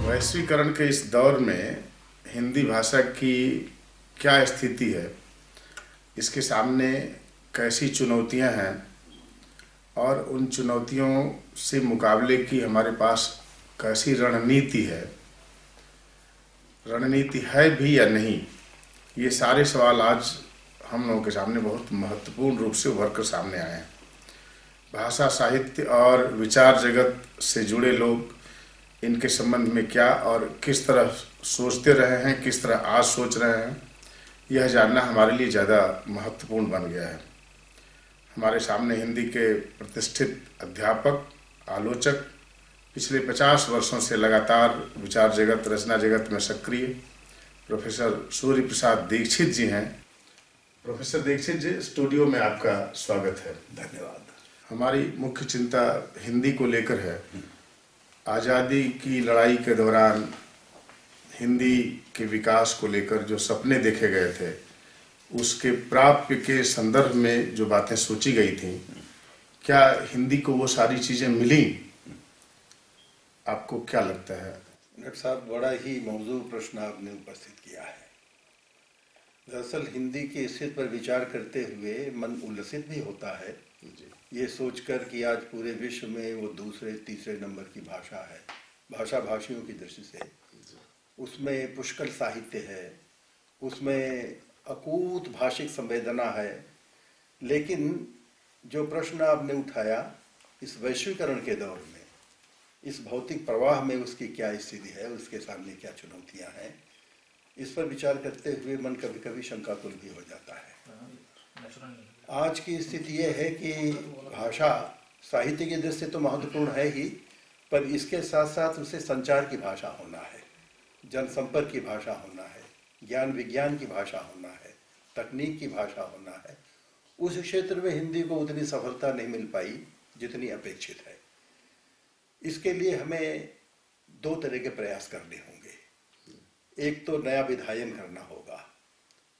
वैश्वीकरण के इस दौर में हिंदी भाषा की क्या स्थिति है, इसके सामने कैसी चुनौतियां हैं और उन चुनौतियों से मुकाबले की हमारे पास कैसी रणनीति है भी या नहीं, ये सारे सवाल आज हम लोगों के सामने बहुत महत्वपूर्ण रूप से उभर कर सामने आए हैं। भाषा, साहित्य और विचार जगत से जुड़े लोग इनके संबंध में क्या और किस तरह सोचते रहे हैं, किस तरह आज सोच रहे हैं, यह जानना हमारे लिए ज़्यादा महत्वपूर्ण बन गया है। हमारे सामने हिंदी के प्रतिष्ठित अध्यापक, आलोचक, पिछले 50 वर्षों से लगातार विचार जगत, रचना जगत में सक्रिय प्रोफेसर सूर्य प्रसाद दीक्षित जी हैं। प्रोफेसर दीक्षित जी, स्टूडियो में आपका स्वागत है। धन्यवाद। हमारी मुख्य चिंता हिंदी को लेकर है। आज़ादी की लड़ाई के दौरान हिंदी के विकास को लेकर जो सपने देखे गए थे, उसके प्राप्य के संदर्भ में जो बातें सोची गई थी, क्या हिंदी को वो सारी चीज़ें मिली? आपको क्या लगता है? डॉक्टर साहब, बड़ा ही मौजूद प्रश्न आपने उपस्थित किया है। दरअसल हिंदी की स्थिति पर विचार करते हुए मन उल्लसित भी होता है, ये सोचकर कि आज पूरे विश्व में वो दूसरे तीसरे नंबर की भाषा है, भाषा भाषियों की दृष्टि से। उसमें पुष्कल साहित्य है, उसमें अकूत भाषिक संवेदना है, लेकिन जो प्रश्न आपने उठाया, इस वैश्वीकरण के दौर में, इस भौतिक प्रवाह में उसकी क्या स्थिति है, उसके सामने क्या चुनौतियां हैं, इस पर विचार करते हुए मन कभी कभी शंकाकुल भी हो जाता है। आज की स्थिति यह है कि भाषा साहित्य की दृष्टि से तो महत्वपूर्ण है ही, पर इसके साथ साथ उसे संचार की भाषा होना है, जनसंपर्क की भाषा होना है, ज्ञान विज्ञान की भाषा होना है, तकनीक की भाषा होना है। उस क्षेत्र में हिंदी को उतनी सफलता नहीं मिल पाई जितनी अपेक्षित है। इसके लिए हमें दो तरह के प्रयास करने होंगे। एक तो नया विधायन करना होगा,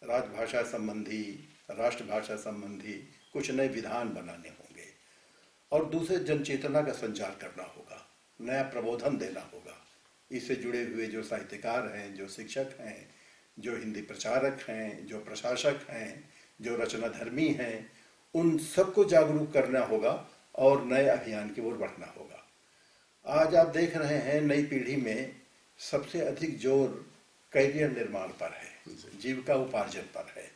राजभाषा संबंधी, राष्ट्रभाषा संबंधी कुछ नए विधान बनाने होंगे, और दूसरे जनचेतना का संचार करना होगा, नया प्रबोधन देना होगा। इससे जुड़े हुए जो साहित्यकार हैं, जो शिक्षक हैं, जो हिंदी प्रचारक हैं, जो प्रशासक हैं, जो रचनाधर्मी हैं, उन सबको जागरूक करना होगा और नए अभियान की ओर बढ़ना होगा। आज आप देख रहे हैं नई पीढ़ी में सबसे अधिक जोर करियर निर्माण पर है, जीविका उपार्जन पर है,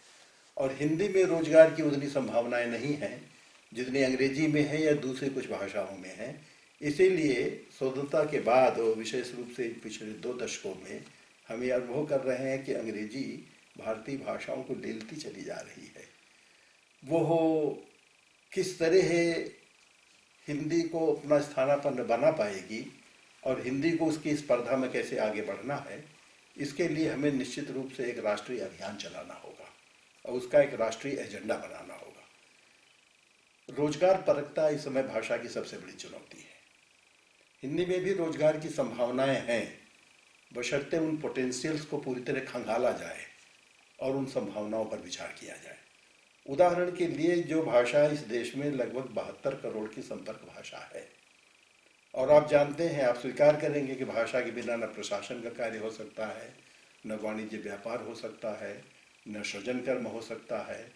और हिंदी में रोजगार की उतनी संभावनाएं नहीं हैं जितनी अंग्रेजी में है या दूसरी कुछ भाषाओं में है। इसीलिए स्वतंत्रता के बाद और विशेष रूप से पिछले 2 दशकों में हम ये अनुभव कर रहे हैं कि अंग्रेजी भारतीय भाषाओं को लेलती चली जा रही है। वो किस तरह हिंदी को अपना स्थानापन्न बना पाएगी और हिंदी को उसकी स्पर्धा में कैसे आगे बढ़ना है, इसके लिए हमें निश्चित रूप से एक राष्ट्रीय अभियान चलाना होगा और उसका एक राष्ट्रीय एजेंडा बनाना होगा। रोजगार परकता इस समय भाषा की सबसे बड़ी चुनौती है। हिंदी में भी रोजगार की संभावनाएं हैं, बशर्ते उन पोटेंशियल्स को पूरी तरह खंगाला जाए और उन संभावनाओं पर विचार किया जाए। उदाहरण के लिए, जो भाषा इस देश में लगभग 72 करोड़ की संपर्क भाषा है, और आप जानते हैं, आप स्वीकार करेंगे कि भाषा के बिना न प्रशासन का कार्य हो सकता है, न वाणिज्य व्यापार हो सकता है, न सृजन कर्म हो सकता है,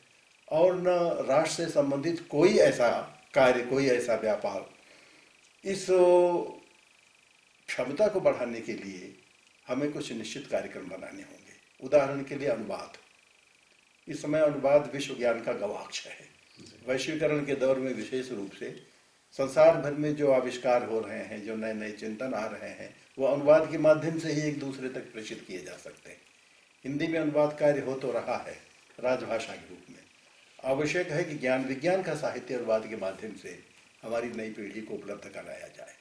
और न राष्ट्र से संबंधित कोई ऐसा कार्य, कोई ऐसा व्यापार। इस क्षमता को बढ़ाने के लिए हमें कुछ निश्चित कार्यक्रम बनाने होंगे। उदाहरण के लिए अनुवाद। इस समय अनुवाद विश्व ज्ञान का गवाक्ष है। वैश्वीकरण के दौर में विशेष रूप से संसार भर में जो आविष्कार हो रहे हैं, जो नए नए चिंतन आ रहे हैं, वो अनुवाद के माध्यम से ही एक दूसरे तक प्रेषित किए जा सकते हैं। हिंदी में अनुवाद कार्य हो तो रहा है राजभाषा के रूप में। आवश्यक है कि ज्ञान विज्ञान का साहित्य अनुवाद के माध्यम से हमारी नई पीढ़ी को उपलब्ध कराया जाए।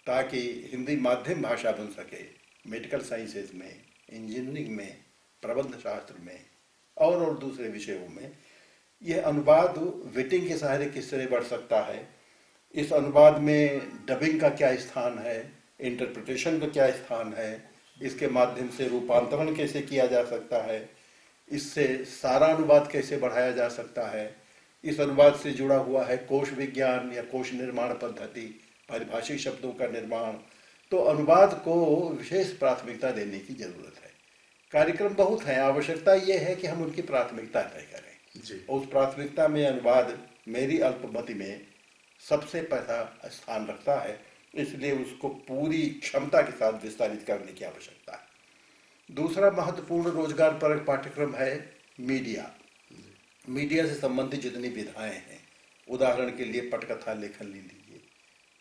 ताकि हिंदी माध्यम भाषा बन सके। मेडिकल साइंसेज में, इंजीनियरिंग में, प्रबंध शास्त्र में और दूसरे विषयों में यह अनुवाद वेटिंग के सहारे किस तरह बढ़ सकता है, इस अनुवाद में डबिंग का क्या स्थान है, इंटरप्रिटेशन का क्या स्थान है, इसके माध्यम से रूपांतरण कैसे किया जा सकता है, इससे सारा अनुवाद कैसे बढ़ाया जा सकता है, इस अनुवाद से जुड़ा हुआ है कोश विज्ञान या कोश निर्माण पद्धति, पारिभाषिक शब्दों का निर्माण। तो अनुवाद को विशेष प्राथमिकता देने की जरूरत है। कार्यक्रम बहुत हैं, आवश्यकता यह है कि हम उनकी प्राथमिकता तय करें जी। उस प्राथमिकता में अनुवाद मेरी अल्पमति में सबसे पहला स्थान रखता है, इसलिए उसको पूरी क्षमता के साथ विस्तारित करने की आवश्यकता है। दूसरा महत्वपूर्ण रोजगार परक पाठ्यक्रम है मीडिया। मीडिया से संबंधित जितनी विधाएं हैं, उदाहरण के लिए पटकथा लेखन ले लीजिए,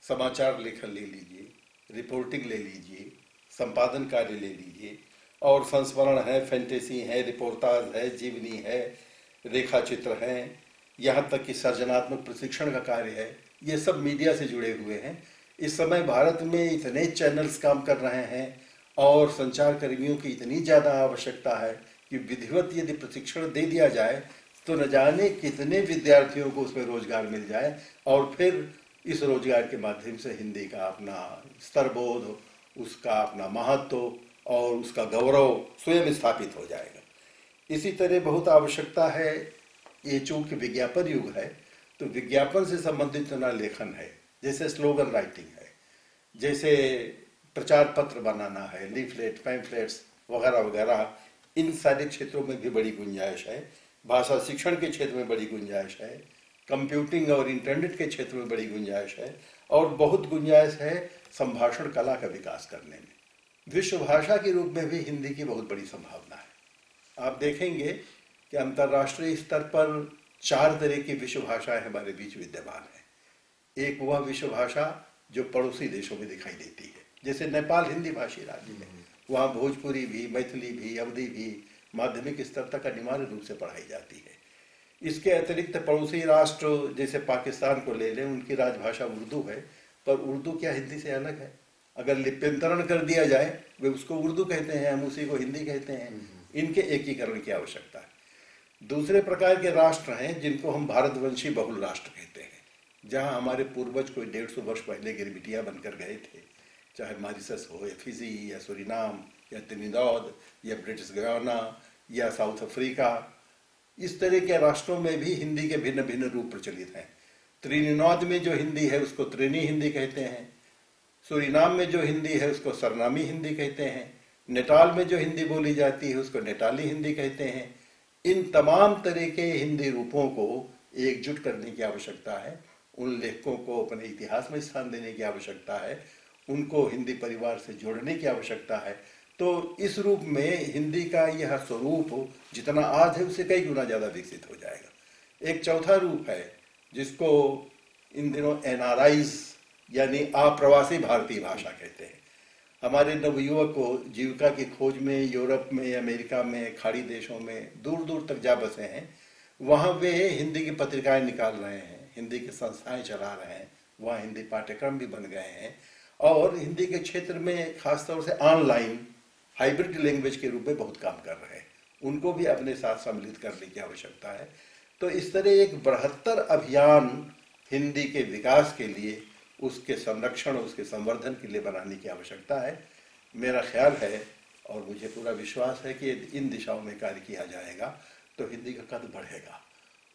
समाचार लेखन ले लीजिए, रिपोर्टिंग ले लीजिए, संपादन कार्य ले लीजिए, और संस्मरण है, फैंटेसी है, रिपोर्टाज है, जीवनी है, रेखा चित्र हैं, यहाँ तक कि सर्जनात्मक प्रशिक्षण का कार्य है, ये सब मीडिया से जुड़े हुए हैं। इस समय भारत में इतने चैनल्स काम कर रहे हैं और संचार कर्मियों की इतनी ज़्यादा आवश्यकता है कि विधिवत यदि प्रशिक्षण दे दिया जाए तो न जाने कितने विद्यार्थियों को उसमें रोजगार मिल जाए, और फिर इस रोजगार के माध्यम से हिंदी का अपना स्तरबोध, उसका अपना महत्व और उसका गौरव स्वयं स्थापित हो जाएगा। इसी तरह बहुत आवश्यकता है, ये चूंकि विज्ञापन युग है तो विज्ञापन से संबंधित ना लेखन है, जैसे स्लोगन राइटिंग है, जैसे प्रचार पत्र बनाना है, लीफलेट, पैम्फलेट्स वगैरह वगैरह, इन सारे क्षेत्रों में भी बड़ी गुंजाइश है। भाषा शिक्षण के क्षेत्र में बड़ी गुंजाइश है, कंप्यूटिंग और इंटरनेट के क्षेत्र में बड़ी गुंजाइश है, और बहुत गुंजाइश है संभाषण कला का विकास करने में। विश्व भाषा के रूप में भी हिंदी की बहुत बड़ी संभावना है। आप देखेंगे कि अंतर्राष्ट्रीय स्तर पर 4 तरह की विश्व भाषाएं हमारे बीच विद्यमान है। एक वह विश्व भाषा जो पड़ोसी देशों में दिखाई देती है, जैसे नेपाल हिंदी भाषी राज्य है, वहाँ भोजपुरी भी, मैथिली भी, अवधी भी माध्यमिक स्तर तक अनिवार्य रूप से पढ़ाई जाती है। इसके अतिरिक्त पड़ोसी राष्ट्र जैसे पाकिस्तान को ले लें, उनकी राजभाषा उर्दू है, पर उर्दू क्या हिंदी से अलग है? अगर लिप्यंतरण कर दिया जाए, वे उसको उर्दू कहते हैं, हम उसी को हिंदी कहते हैं। इनके एकीकरण की आवश्यकता है। दूसरे प्रकार के राष्ट्र हैं जिनको हम भारतवंशी बहुल राष्ट्र कहते हैं, जहाँ हमारे पूर्वज कोई 150 वर्ष पहले गिरमिटिया बनकर गए थे, चाहे मॉरिशस हो या फिजी या सूरीनाम या त्रिनिदाद या ब्रिटिश गयाना या साउथ अफ्रीका। इस तरह के राष्ट्रों में भी हिंदी के भिन्न भिन्न रूप प्रचलित हैं। त्रिनिदाद में जो हिंदी है उसको त्रिनी हिंदी कहते हैं, सूरीनाम में जो हिंदी है उसको सरनामी हिंदी कहते हैं, नेटाल में जो हिंदी बोली जाती है उसको नेटाली हिंदी कहते हैं। इन तमाम तरह के हिंदी रूपों को एकजुट करने की आवश्यकता है, उन लेखकों को अपने इतिहास में स्थान देने की आवश्यकता है, उनको हिंदी परिवार से जोड़ने की आवश्यकता है। तो इस रूप में हिंदी का यह स्वरूप जितना आज है उससे कई गुना ज़्यादा विकसित हो जाएगा। एक चौथा रूप है जिसको इन दिनों NRIs यानी अप्रवासी भारतीय भाषा कहते हैं। हमारे नवयुवक को जीविका की खोज में यूरोप में, अमेरिका में, खाड़ी देशों में दूर दूर तक जा बसे हैं। वहाँ वे हिंदी की पत्रिकाएं निकाल रहे हैं, हिंदी की संस्थाएं चला रहे हैं, वहाँ हिंदी पाठ्यक्रम भी बन गए हैं, और हिंदी के क्षेत्र में खासतौर से ऑनलाइन हाइब्रिड लैंग्वेज के रूप में बहुत काम कर रहे हैं। उनको भी अपने साथ सम्मिलित करने की आवश्यकता है। तो इस तरह एक बृहत्तर अभियान हिंदी के विकास के लिए, उसके संरक्षण, उसके संवर्धन के लिए बनाने की आवश्यकता है। मेरा ख्याल है और मुझे पूरा विश्वास है कि इन दिशाओं में कार्य किया जाएगा तो हिंदी का कद बढ़ेगा,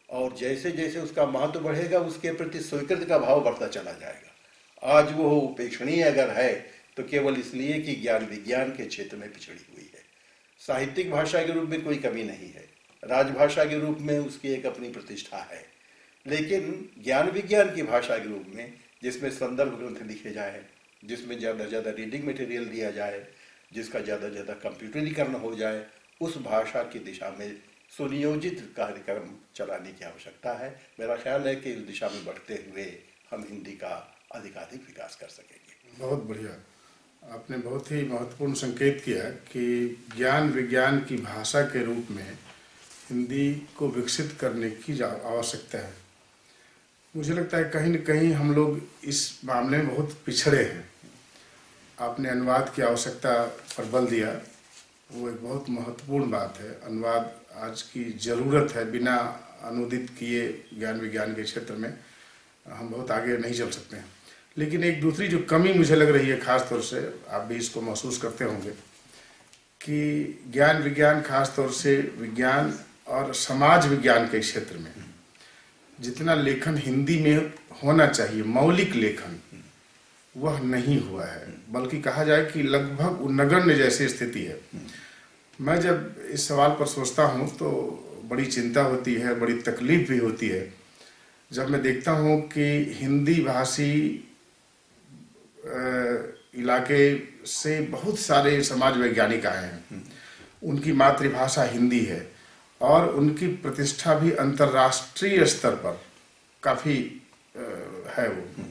और जैसे जैसे उसका महत्व बढ़ेगा उसके प्रति स्वीकृति का भाव बढ़ता चला जाएगा। आज वो उपेक्षणीय अगर है तो केवल इसलिए कि ज्ञान विज्ञान के क्षेत्र में पिछड़ी हुई है। साहित्यिक भाषा के रूप में कोई कमी नहीं है, राजभाषा के रूप में उसकी एक अपनी प्रतिष्ठा है, लेकिन ज्ञान विज्ञान की भाषा के रूप में जिसमें संदर्भ ग्रंथ लिखे जाए, जिसमें ज़्यादा ज़्यादा रीडिंग मटेरियल दिया जाए, जिसका ज़्यादा ज़्यादा कंप्यूटरीकरण हो जाए, उस भाषा की दिशा में सुनियोजित कार्यक्रम चलाने की आवश्यकता है। मेरा ख्याल है कि इस दिशा में बढ़ते हुए हम हिंदी का अधिकाधिक विकास कर सकेंगे। बहुत बढ़िया, आपने बहुत ही महत्वपूर्ण संकेत किया कि ज्ञान विज्ञान की भाषा के रूप में हिंदी को विकसित करने की आवश्यकता है। मुझे लगता है कहीं न कहीं हम लोग इस मामले में बहुत पिछड़े हैं। आपने अनुवाद की आवश्यकता पर बल दिया, वो एक बहुत महत्वपूर्ण बात है। अनुवाद आज की ज़रूरत है। बिना अनुदित किए ज्ञान विज्ञान के क्षेत्र में हम बहुत आगे नहीं चल सकते हैं। लेकिन एक दूसरी जो कमी मुझे लग रही है, ख़ास तौर से आप भी इसको महसूस करते होंगे, कि ज्ञान विज्ञान खास तौर से विज्ञान और समाज विज्ञान के क्षेत्र में जितना लेखन हिंदी में होना चाहिए, मौलिक लेखन, वह नहीं हुआ है। बल्कि कहा जाए कि लगभग नगण्य जैसी स्थिति है। मैं जब इस सवाल पर सोचता हूँ तो बड़ी चिंता होती है, बड़ी तकलीफ भी होती है जब मैं देखता हूँ कि हिंदी भाषी इलाके से बहुत सारे समाज वैज्ञानिक आए हैं, उनकी मातृभाषा हिंदी है और उनकी प्रतिष्ठा भी अंतर्राष्ट्रीय स्तर पर काफ़ी है वो।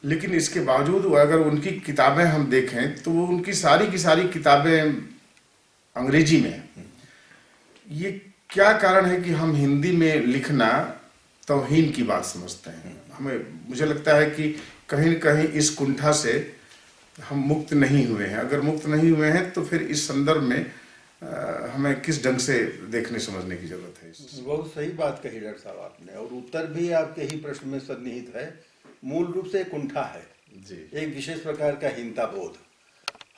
लेकिन इसके बावजूद अगर उनकी किताबें हम देखें तो वो उनकी सारी की सारी किताबें अंग्रेजी में हैं। ये क्या कारण है कि हम हिंदी में लिखना तौहीन की बात समझते हैं? मुझे लगता है कि कहीं न कहीं इस कुंठा से हम मुक्त नहीं हुए हैं। अगर मुक्त नहीं हुए हैं तो फिर इस संदर्भ में हमें किस ढंग से देखने समझने की जरूरत है? बहुत सही बात कही डॉक्टर साहब आपने, और उत्तर भी आपके ही प्रश्न में सन्निहित है। मूल रूप से कुंठा है जी, एक विशेष प्रकार का हीनता बोध।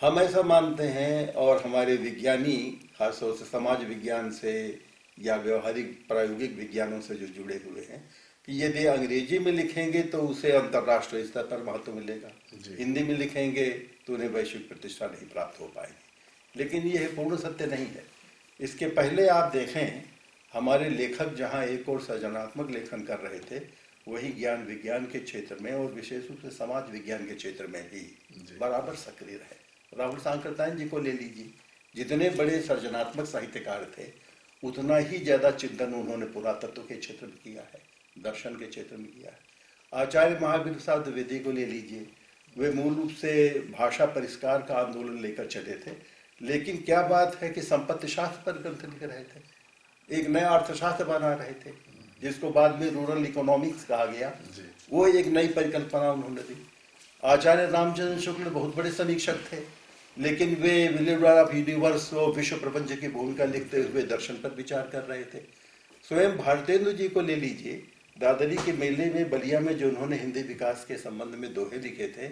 हम ऐसा मानते हैं, और हमारे विज्ञानी खासतौर से समाज विज्ञान से या व्यवहारिक प्रायोगिक विज्ञानों से जो जुड़े हुए हैं, कि यदि अंग्रेजी में लिखेंगे तो उसे अंतर्राष्ट्रीय स्तर पर महत्व मिलेगा, हिंदी में लिखेंगे तो उन्हें वैश्विक प्रतिष्ठा नहीं प्राप्त हो पाएगी। लेकिन यह पूर्ण सत्य नहीं है। इसके पहले आप देखें, हमारे लेखक जहां एक और सृजनात्मक लेखन कर रहे थे, वही ज्ञान विज्ञान के क्षेत्र में और विशेष रूप से समाज विज्ञान के क्षेत्र में ही बराबर सक्रिय रहे। राहुल सांकृत्यायन जी को ले लीजिए, जितने बड़े सृजनात्मक साहित्यकार थे, उतना ही ज्यादा चिंतन उन्होंने पुरातत्व के क्षेत्र में किया है, दर्शन के क्षेत्र में किया है। आचार्य महावीर प्रसाद द्विवेदी को ले लीजिए, वे मूल रूप से भाषा परिष्कार का आंदोलन लेकर चले थे, लेकिन क्या बात है कि संपत्ति शास्त्र पर ग्रंथ लिख रहे थे, एक नया अर्थशास्त्र बना रहे थे, जिसको बाद में रूरल इकोनॉमिक्स कहा गया। वो एक नई परिकल्पना उन्होंने दी। आचार्य रामचंद्र शुक्ल बहुत बड़े समीक्षक थे, लेकिन वे विलियम ऑफ यूनिवर्स और विश्व प्रपंच की भूमिका लिखते हुए दर्शन पर विचार कर रहे थे। स्वयं भारतेंदु जी को ले लीजिए, दादरी के मेले में बलिया में जो उन्होंने हिंदी विकास के संबंध में दोहे लिखे थे,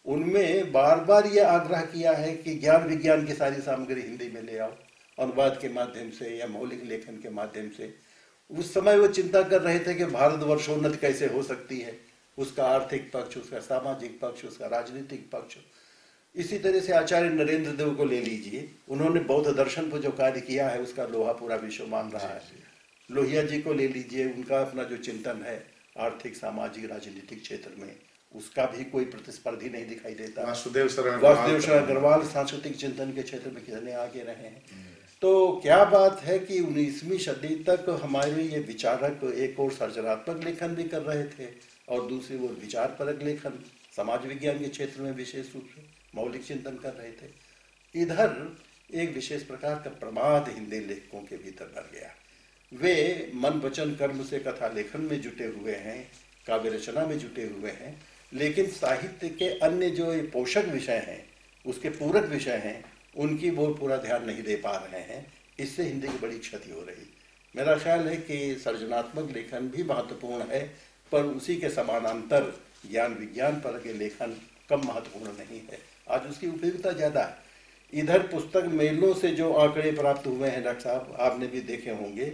उनमें बार बार ये आग्रह किया है कि ज्ञान विज्ञान की सारी सामग्री हिंदी में ले आओ, अनुवाद के माध्यम से या मौलिक लेखन के माध्यम से। उस समय वो चिंता कर रहे थे कि भारतवर्षोन्नति कैसे हो सकती है, उसका आर्थिक पक्ष, उसका सामाजिक पक्ष, उसका राजनीतिक पक्ष। इसी तरह से आचार्य नरेंद्र देव को ले लीजिए, उन्होंने बौद्ध दर्शन पर जो कार्य किया है उसका लोहा पूरा विश्व मान रहा है। लोहिया जी को ले लीजिए, उनका अपना जो चिंतन है आर्थिक सामाजिक राजनीतिक क्षेत्र में, उसका भी कोई प्रतिस्पर्धी नहीं दिखाई देता। वासुदेव शरण अग्रवाल सांस्कृतिक चिंतन के क्षेत्र में कितने आगे रहे हैं। तो क्या बात है कि 19वीं सदी तक हमारे ये विचारक एक और सृजनात्मक लेखन भी कर रहे थे और दूसरी ओर विचार परक लेखन समाज विज्ञान के क्षेत्र में विशेष रूप से मौलिक चिंतन कर रहे थे। इधर एक विशेष प्रकार का प्रमाद हिंदी लेखकों के भीतर भर गया। वे मन वचन कर्म से कथा लेखन में जुटे हुए हैं, काव्य रचना में जुटे हुए हैं, लेकिन साहित्य के अन्य जो पोषक विषय हैं, उसके पूरक विषय हैं, उनकी वो पूरा ध्यान नहीं दे पा रहे हैं। इससे हिंदी की बड़ी क्षति हो रही। मेरा ख्याल है कि सृजनात्मक लेखन भी महत्वपूर्ण है, पर उसी के समानांतर ज्ञान विज्ञान पर के लेखन कम महत्वपूर्ण नहीं है। आज उसकी उपयोगिता ज़्यादा है। इधर पुस्तक मेलों से जो आंकड़े प्राप्त हुए हैं डॉक्टर साहब, आपने भी देखे होंगे,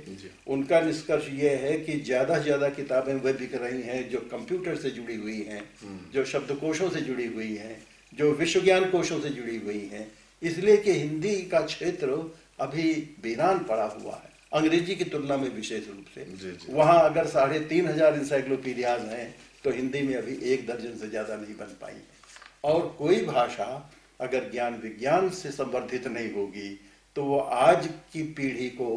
उनका निष्कर्ष ये है कि ज़्यादा से ज़्यादा किताबें वह बिक रही हैं जो कंप्यूटर से जुड़ी हुई हैं, जो शब्दकोशों से जुड़ी हुई हैं, जो विश्व ज्ञान कोशों से जुड़ी हुई हैं। इसलिए कि हिंदी का क्षेत्र अभी वीरान पड़ा हुआ है अंग्रेजी की तुलना में। विशेष रूप से वहाँ अगर 3500 इंसाइक्लोपीडियाज हैं तो हिंदी में अभी 1 दर्जन से ज़्यादा नहीं बन पाई। और कोई भाषा अगर ज्ञान विज्ञान से संवर्धित नहीं होगी तो वो आज की पीढ़ी को,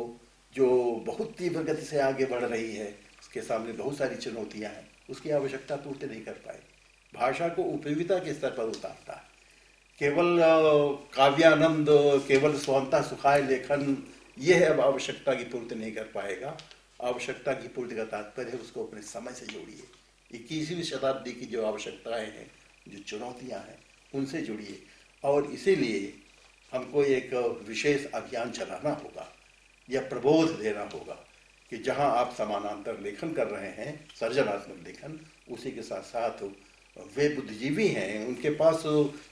जो बहुत तीव्र गति से आगे बढ़ रही है, उसके सामने बहुत सारी चुनौतियां हैं, उसकी आवश्यकता पूर्ति नहीं कर पाएगी। भाषा को उपयोगिता के स्तर पर उतारता है। केवल काव्यानंद, केवल स्वांता सुखाय लेखन, यह अब आवश्यकता की पूर्ति नहीं कर पाएगा। आवश्यकता की पूर्ति का तात्पर्य है उसको अपने समय से जोड़िए। 21वीं शताब्दी की जो आवश्यकताएं हैं, जो चुनौतियां हैं, उनसे जुड़िए। और इसीलिए हमको एक विशेष अभियान चलाना होगा या प्रबोध देना होगा कि जहां आप समानांतर लेखन कर रहे हैं, सर्जनात्मक लेखन, उसी के साथ साथ वे बुद्धिजीवी हैं, उनके पास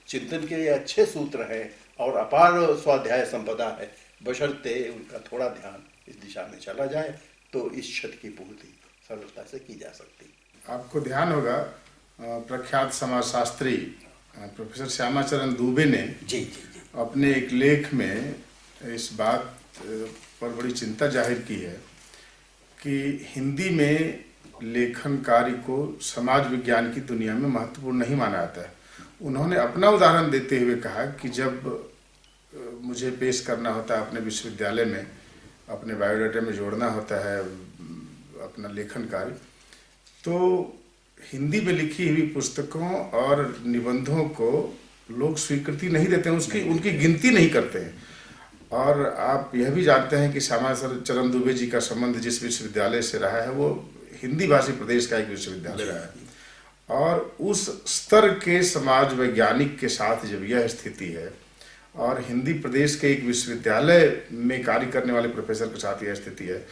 चिंतन के अच्छे सूत्र हैं और अपार स्वाध्याय संपदा है, बशर्ते उनका थोड़ा ध्यान इस दिशा में चला जाए तो इस क्षति की पूर्ति सरलता से की जा सकती। आपको ध्यान होगा प्रख्यात समाजशास्त्री प्रोफेसर श्यामाचरण दुबे ने जी अपने एक लेख में इस बात पर बड़ी चिंता जाहिर की है कि हिंदी में लेखन कार्य को समाज विज्ञान की दुनिया में महत्वपूर्ण नहीं माना जाता है। उन्होंने अपना उदाहरण देते हुए कहा कि जब मुझे पेश करना होता है अपने विश्वविद्यालय में, अपने बायोडाटा में जोड़ना होता है अपना लेखन कार्य, तो हिंदी में लिखी हुई पुस्तकों और निबंधों को लोग स्वीकृति नहीं देते हैं, उनकी गिनती नहीं करते हैं। और आप यह भी जानते हैं कि श्यामाचरण दुबे जी का संबंध जिस विश्वविद्यालय से रहा है वो हिंदी भाषी प्रदेश का एक विश्वविद्यालय रहा है। और उस स्तर के समाज वैज्ञानिक के साथ जब यह स्थिति है और हिंदी प्रदेश के एक विश्वविद्यालय में कार्य करने वाले प्रोफेसर के साथ यह स्थिति है,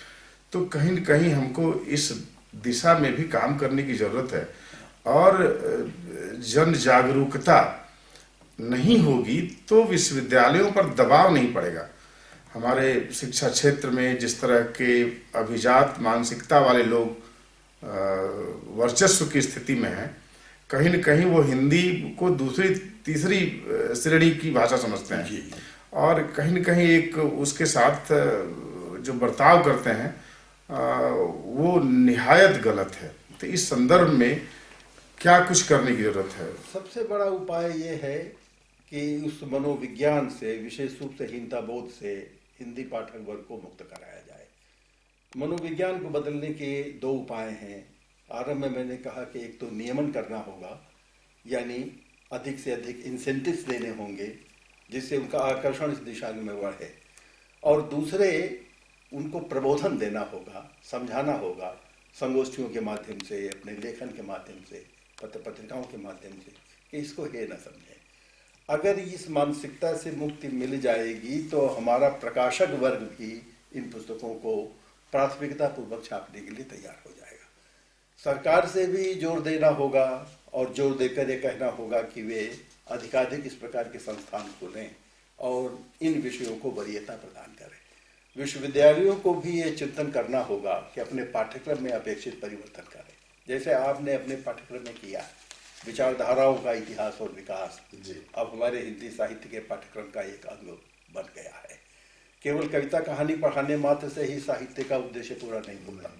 तो कहीं न कहीं हमको इस दिशा में भी काम करने की जरूरत है। और जन जागरूकता नहीं होगी तो विश्वविद्यालयों पर दबाव नहीं पड़ेगा। हमारे शिक्षा क्षेत्र में जिस तरह के अभिजात मानसिकता वाले लोग वर्चस्व की स्थिति में हैं, कहीं न कहीं वो हिंदी को दूसरी तीसरी श्रेणी की भाषा समझते हैं और कहीं न कहीं एक उसके साथ जो बर्ताव करते हैं वो निहायत गलत है। तो इस संदर्भ में क्या कुछ करने की जरूरत है? सबसे बड़ा उपाय ये है कि उस मनोविज्ञान से, विशेष रूप से हीनता बोध से हिंदी पाठक वर्ग को मुक्त कराया जाए। मनोविज्ञान को बदलने के दो उपाय हैं। आरंभ में मैंने कहा कि एक तो नियमन करना होगा, यानी अधिक से अधिक इंसेंटिव्स देने होंगे जिससे उनका आकर्षण इस दिशा में बढ़े, और दूसरे उनको प्रबोधन देना होगा, समझाना होगा संगोष्ठियों के माध्यम से, अपने लेखन के माध्यम से, पत्र पत्रिकाओं के माध्यम से कि इसको हे न समझें। अगर इस मानसिकता से मुक्ति मिल जाएगी तो हमारा प्रकाशक वर्ग भी इन पुस्तकों को प्राथमिकता पूर्वक छापने के लिए तैयार हो जाएगा। सरकार से भी जोर देना होगा और जोर देकर ये कहना होगा कि वे अधिकाधिक इस प्रकार के संस्थान खोलें और इन विषयों को वरीयता प्रदान करें। विश्वविद्यालयों को भी ये चिंतन करना होगा कि अपने पाठ्यक्रम में अपेक्षित परिवर्तन करें, जैसे आपने अपने पाठ्यक्रम में किया। विचारधाराओं का इतिहास और विकास अब हमारे हिंदी साहित्य के पाठ्यक्रम का एक अंग बन गया है। केवल कविता कहानी पढ़ाने मात्र से ही साहित्य का उद्देश्य पूरा नहीं होता।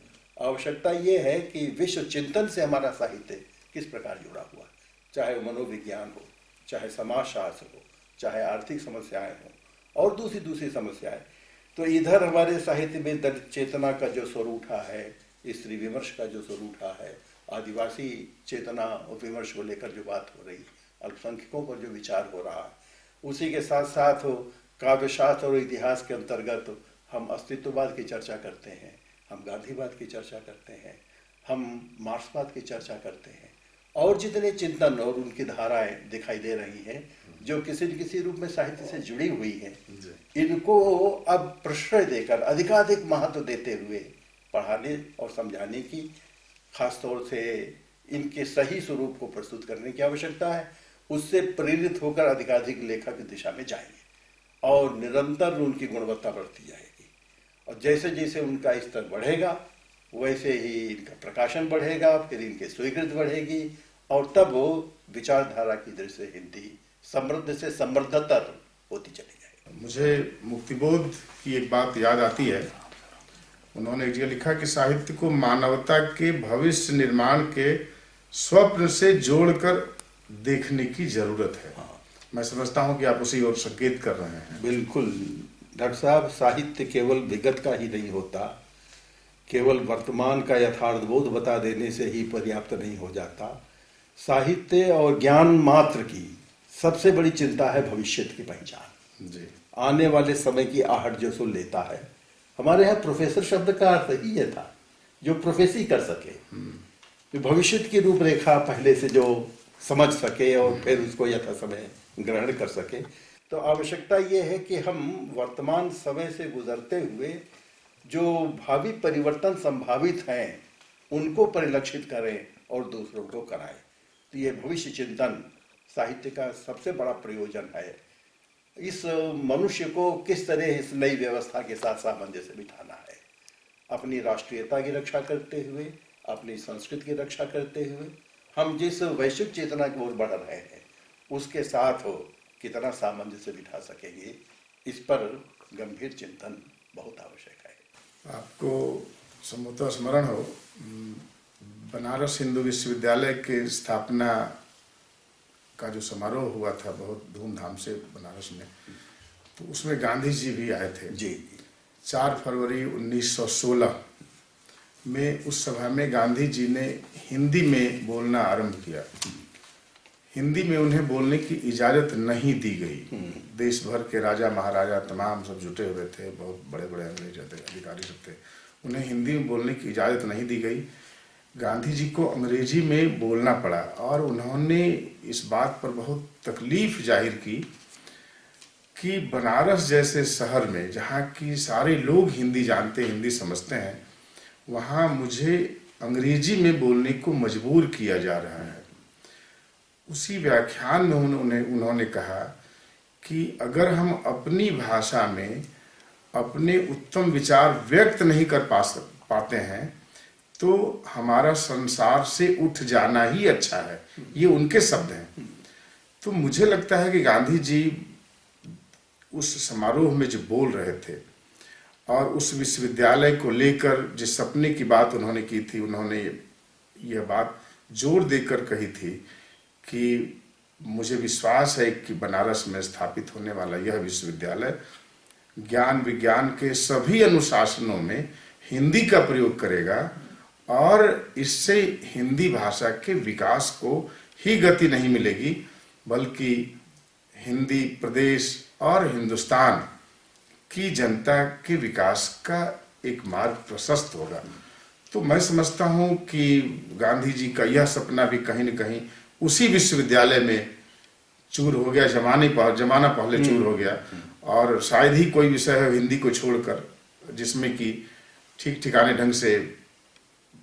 आवश्यकता ये है कि विश्व चिंतन से हमारा साहित्य किस प्रकार जुड़ा हुआ, चाहे मनोविज्ञान हो, चाहे समाजशास्त्र हो, चाहे आर्थिक समस्याएं हो और दूसरी समस्याएं। तो इधर हमारे साहित्य में दलित चेतना का जो स्वर उठा है, स्त्री विमर्श का जो स्वर उठा है, आदिवासी चेतना और विमर्श को लेकर जो बात हो रही, अल्पसंख्यकों पर जो विचार हो रहा है, उसी के साथ साथ काव्यशास्त्र और इतिहास के अंतर्गत हम अस्तित्ववाद की चर्चा करते हैं, हम गांधीवाद की चर्चा करते हैं, हम मार्क्सवाद की चर्चा करते हैं, और जितने चिंतन और उनकी धाराएं दिखाई दे रही हैं जो किसी न किसी रूप में साहित्य से जुड़ी हुई हैं, इनको अब प्रश्रय देकर अधिकाधिक महत्व देते हुए पढ़ाने और समझाने की, खासतौर से इनके सही स्वरूप को प्रस्तुत करने की आवश्यकता है। उससे प्रेरित होकर अधिकाधिक लेखक की दिशा में जाएंगे और निरंतर उनकी गुणवत्ता बढ़ती जाएगी, और जैसे जैसे उनका स्तर बढ़ेगा वैसे ही इनका प्रकाशन बढ़ेगा, फिर इनकी स्वीकृति बढ़ेगी, और तब वो विचारधारा की दृष्टि से हिंदी समृद्ध से समृद्धतर होती चली जाएगी। मुझे मुक्तिबोध की एक बात याद आती है। उन्होंने एक जगह लिखा कि साहित्य को मानवता के भविष्य निर्माण के स्वप्न से जोड़कर देखने की जरूरत है। मैं समझता हूं कि आप उसी ओर संकेत कर रहे हैं। बिल्कुल डॉक्टर साहब, साहित्य केवल विगत का ही नहीं होता, केवल वर्तमान का यथार्थ बोध बता देने से ही पर्याप्त नहीं हो जाता। साहित्य और ज्ञान मात्र की सबसे बड़ी चिंता है भविष्य की पहचान जी। आने वाले समय की आहट जो सो लेता है। हमारे यहाँ प्रोफेसर शब्द का अर्थ ही यह था जो प्रोफेसी कर सके, जो भविष्य की रूपरेखा पहले से जो समझ सके और फिर उसको यथा समय ग्रहण कर सके। तो आवश्यकता ये है कि हम वर्तमान समय से गुजरते हुए जो भावी परिवर्तन संभावित हैं उनको परिलक्षित करें और दूसरों को कराएं। तो ये भविष्य चिंतन साहित्य का सबसे बड़ा प्रयोजन है। इस मनुष्य को किस तरह इस नई व्यवस्था के साथ सामंजस्य बिठाना है, अपनी राष्ट्रीयता की रक्षा करते हुए, अपनी संस्कृति की रक्षा करते हुए हम जिस वैश्विक चेतना की ओर बढ़ रहे हैं उसके साथ हो कितना सामंजस्य बिठा सकेंगे, इस पर गंभीर चिंतन बहुत आवश्यक है। आपको संभवतः स्मरण हो, बनारस हिंदू विश्वविद्यालय के स्थापना का जो समारोह हुआ था बहुत धूमधाम से बनारस में, तो उसमें गांधी जी भी आए थे जी। 4 फरवरी 1916 में उस सभा में गांधी जी ने हिंदी में बोलना आरंभ किया। हिंदी में उन्हें बोलने की इजाज़त नहीं दी गई। देश भर के राजा महाराजा तमाम सब जुटे हुए थे, बहुत बड़े बड़े अंग्रेज अधिकारी सब थे, उन्हें हिंदी में बोलने की इजाज़त नहीं दी गई। गांधी जी को अंग्रेजी में बोलना पड़ा और उन्होंने इस बात पर बहुत तकलीफ जाहिर की कि बनारस जैसे शहर में जहाँ की सारे लोग हिंदी जानते, हिंदी समझते हैं, वहाँ मुझे अंग्रेजी में बोलने को मजबूर किया जा रहा है। उसी व्याख्यान में उन्होंने कहा कि अगर हम अपनी भाषा में अपने उत्तम विचार व्यक्त नहीं कर पाते हैं तो हमारा संसार से उठ जाना ही अच्छा है। ये उनके शब्द हैं। तो मुझे लगता है कि गांधी जी उस समारोह में जो बोल रहे थे और उस विश्वविद्यालय को लेकर जिस सपने की बात उन्होंने की थी, उन्होंने यह बात जोर देकर कही थी कि मुझे विश्वास है कि बनारस में स्थापित होने वाला यह विश्वविद्यालय ज्ञान विज्ञान के सभी अनुशासनों में हिंदी का प्रयोग करेगा और इससे हिंदी भाषा के विकास को ही गति नहीं मिलेगी बल्कि हिंदी प्रदेश और हिंदुस्तान की जनता के विकास का एक मार्ग प्रशस्त होगा। तो मैं समझता हूँ कि गांधी जी का यह सपना भी कहीं न कहीं उसी विश्वविद्यालय में चूर हो गया, जमाना पहले चूर हो गया और शायद ही कोई विषय है हिंदी को छोड़कर जिसमें कि ठीक ठिकाने ढंग से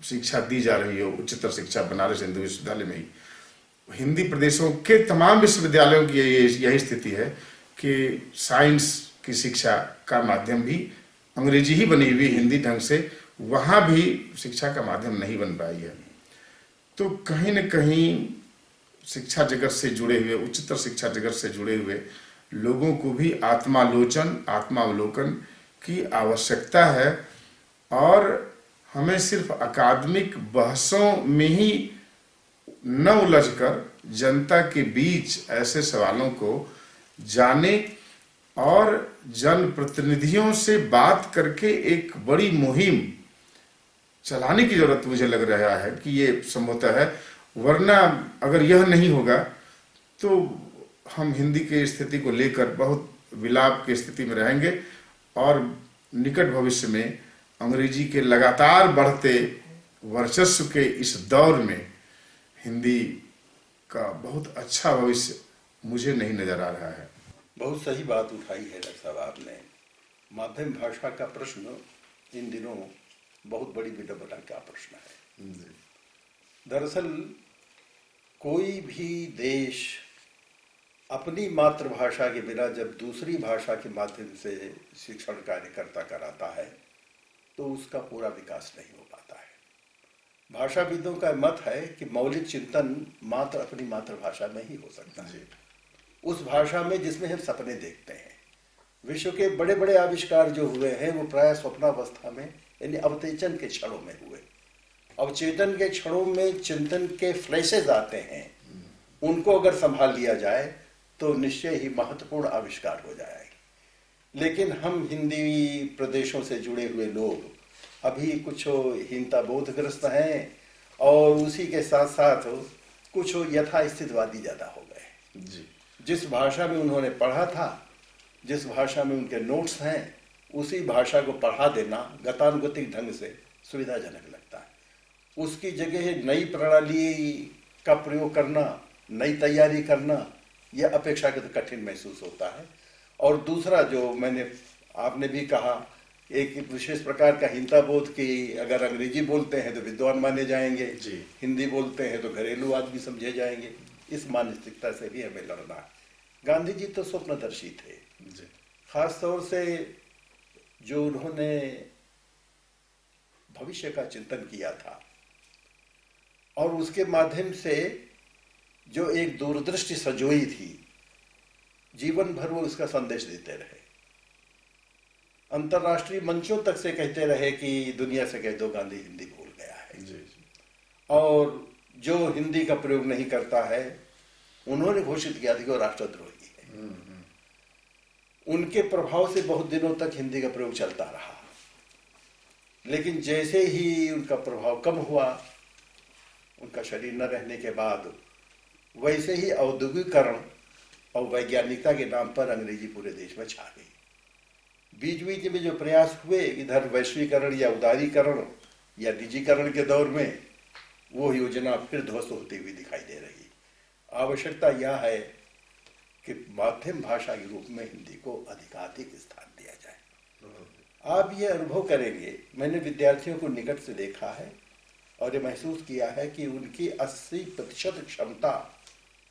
शिक्षा दी जा रही हो। उच्चतर शिक्षा बनारस हिंदू विश्वविद्यालय में ही, हिंदी प्रदेशों के तमाम विश्वविद्यालयों की यही स्थिति है कि साइंस की शिक्षा का माध्यम भी अंग्रेजी ही बनी हुई, हिंदी ढंग से वहाँ भी शिक्षा का माध्यम नहीं बन पाई है। तो कहीं न कहीं शिक्षा जगत से जुड़े हुए, उच्चतर शिक्षा जगत से जुड़े हुए लोगों को भी आत्मावलोकन की आवश्यकता है और हमें सिर्फ अकादमिक बहसों में ही न उलझकर जनता के बीच ऐसे सवालों को जाने और जनप्रतिनिधियों से बात करके एक बड़ी मुहिम चलाने की जरूरत मुझे लग रहा है कि ये संभवतः है। वरना अगर यह नहीं होगा तो हम हिंदी की स्थिति को लेकर बहुत विलाप की स्थिति में रहेंगे और निकट भविष्य में अंग्रेजी के लगातार बढ़ते वर्चस्व के इस दौर में हिंदी का बहुत अच्छा भविष्य मुझे नहीं नजर आ रहा है। बहुत सही बात उठाई है डॉक्टर साहब आपने। माध्यम भाषा का प्रश्न इन दिनों बहुत बड़ी विडंबना का प्रश्न है। दरअसल कोई भी देश अपनी मातृभाषा के बिना जब दूसरी भाषा के माध्यम से शिक्षण कार्य कराता है तो उसका पूरा विकास नहीं हो पाता है। भाषाविदों का मत है कि मौलिक चिंतन मात्र अपनी मातृभाषा में ही हो सकता है, उस भाषा में जिसमें हम सपने देखते हैं। विश्व के बड़े बड़े आविष्कार जो हुए हैं वो प्राय स्वप्नावस्था में यानी अवचेतन के क्षणों में हुए। अवचेतन के क्षणों में चिंतन के फ्लैशेज आते हैं, उनको अगर संभाल लिया जाए तो निश्चय ही महत्वपूर्ण आविष्कार हो जाएगा। लेकिन हम हिंदी प्रदेशों से जुड़े हुए लोग अभी कुछ हीनता बोधग्रस्त हैं और उसी के साथ साथ कुछ यथास्थितवादी ज़्यादा हो गए। जिस भाषा में उन्होंने पढ़ा था, जिस भाषा में उनके नोट्स हैं, उसी भाषा को पढ़ा देना गतानुगतिक ढंग से सुविधाजनक लगता है। उसकी जगह नई प्रणाली का प्रयोग करना, नई तैयारी करना, यह अपेक्षाकृत कठिन महसूस होता है। और दूसरा जो आपने भी कहा, एक विशेष प्रकार का हिंसा बोध कि अगर अंग्रेजी बोलते हैं तो विद्वान माने जाएंगे, हिंदी बोलते हैं तो घरेलू आदमी समझे जाएंगे। इस मानसिकता से भी हमें लड़ना है। गांधी जी तो स्वप्नदर्शी थे, खास तौर से जो उन्होंने भविष्य का चिंतन किया था और उसके माध्यम से जो एक दूरदृष्टि सजोई थी, जीवन भर वो उसका संदेश देते रहे। अंतर्राष्ट्रीय मंचों तक से कहते रहे कि दुनिया से कह दो गांधी हिंदी भूल गया है। और जो हिंदी का प्रयोग नहीं करता है, उन्होंने घोषित किया था कि वो राष्ट्रद्रोही है। उनके प्रभाव से बहुत दिनों तक हिंदी का प्रयोग चलता रहा, लेकिन जैसे ही उनका प्रभाव कम हुआ, उनका शरीर न रहने के बाद, वैसे ही औद्योगिकरण और वैज्ञानिकता के नाम पर अंग्रेजी पूरे देश में छा गई। बीच बीच में जो प्रयास हुए इधर वैश्वीकरण या उदारीकरण या निजीकरण के दौर में, वो योजना फिर ध्वस्त होती हुई दिखाई दे रही। आवश्यकता यह है कि माध्यम भाषा के रूप में हिंदी को अधिकाधिक स्थान दिया जाए। आप ये अनुभव करेंगे, मैंने विद्यार्थियों को निकट से देखा है और ये महसूस किया है कि उनकी 80% क्षमता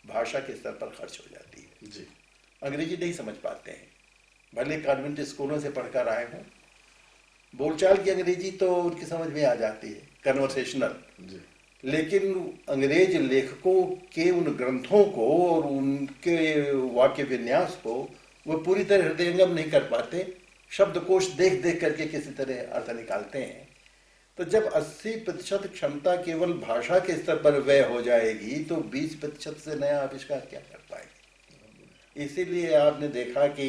भाषा के स्तर पर खर्च हो जाती है। जी, अंग्रेजी नहीं समझ पाते हैं, भले कॉन्वेंट स्कूलों से पढ़कर आए हों। बोलचाल की अंग्रेजी तो उनकी समझ में आ जाती है, कन्वर्सेशनल, लेकिन अंग्रेज लेखकों के उन ग्रंथों को और उनके वाक्य विन्यास को वो पूरी तरह हृदयंगम नहीं कर पाते। शब्दकोश देख देख करके किसी तरह अर्थ निकालते हैं। तो जब 80% क्षमता केवल भाषा के स्तर पर व्यय हो जाएगी, तो 20% से नया आविष्कार क्या कर पाएंगे। इसीलिए आपने देखा कि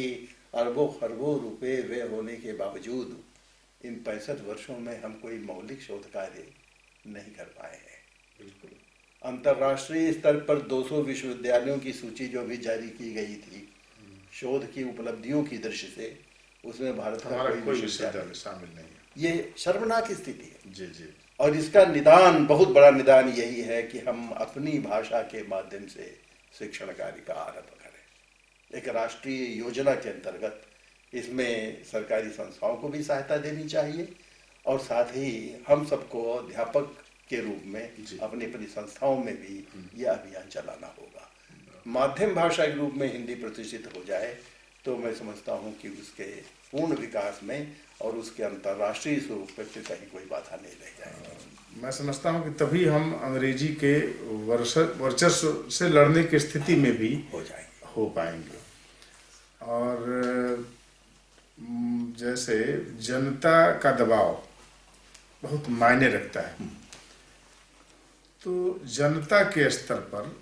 अरबों खरबों रुपए व्यय होने के बावजूद इन 65 वर्षों में हम कोई मौलिक शोध कार्य नहीं कर पाए हैं। बिल्कुल अंतर्राष्ट्रीय स्तर पर 200 विश्वविद्यालयों की सूची जो भी जारी की गई थी शोध की उपलब्धियों की दृष्टि से, उसमें भारत का कोई विश्वविद्यालय शामिल नहीं है। ये शर्मनाक स्थिति है। जी जी। और इसका निदान, बहुत बड़ा निदान यही है कि हम अपनी भाषा के माध्यम से शिक्षण कार्य का आरंभ करें। एक राष्ट्रीय योजना के अंतर्गत इसमें सरकारी संस्थाओं को भी सहायता देनी चाहिए और साथ ही हम सबको अध्यापक के रूप में अपनी अपनी संस्थाओं में भी यह अभियान चलाना होगा। माध्यम भाषा के रूप में हिंदी प्रतिष्ठित हो जाए तो मैं समझता हूं कि उसके पूर्ण विकास में और उसके अंतर्राष्ट्रीय स्वरूप पर कहीं कोई बाधा नहीं रह जाएगी। मैं समझता हूं कि तभी हम अंग्रेजी के वर्चस्व से लड़ने की स्थिति में भी हो पाएंगे। और जैसे जनता का दबाव बहुत मायने रखता है, तो जनता के स्तर पर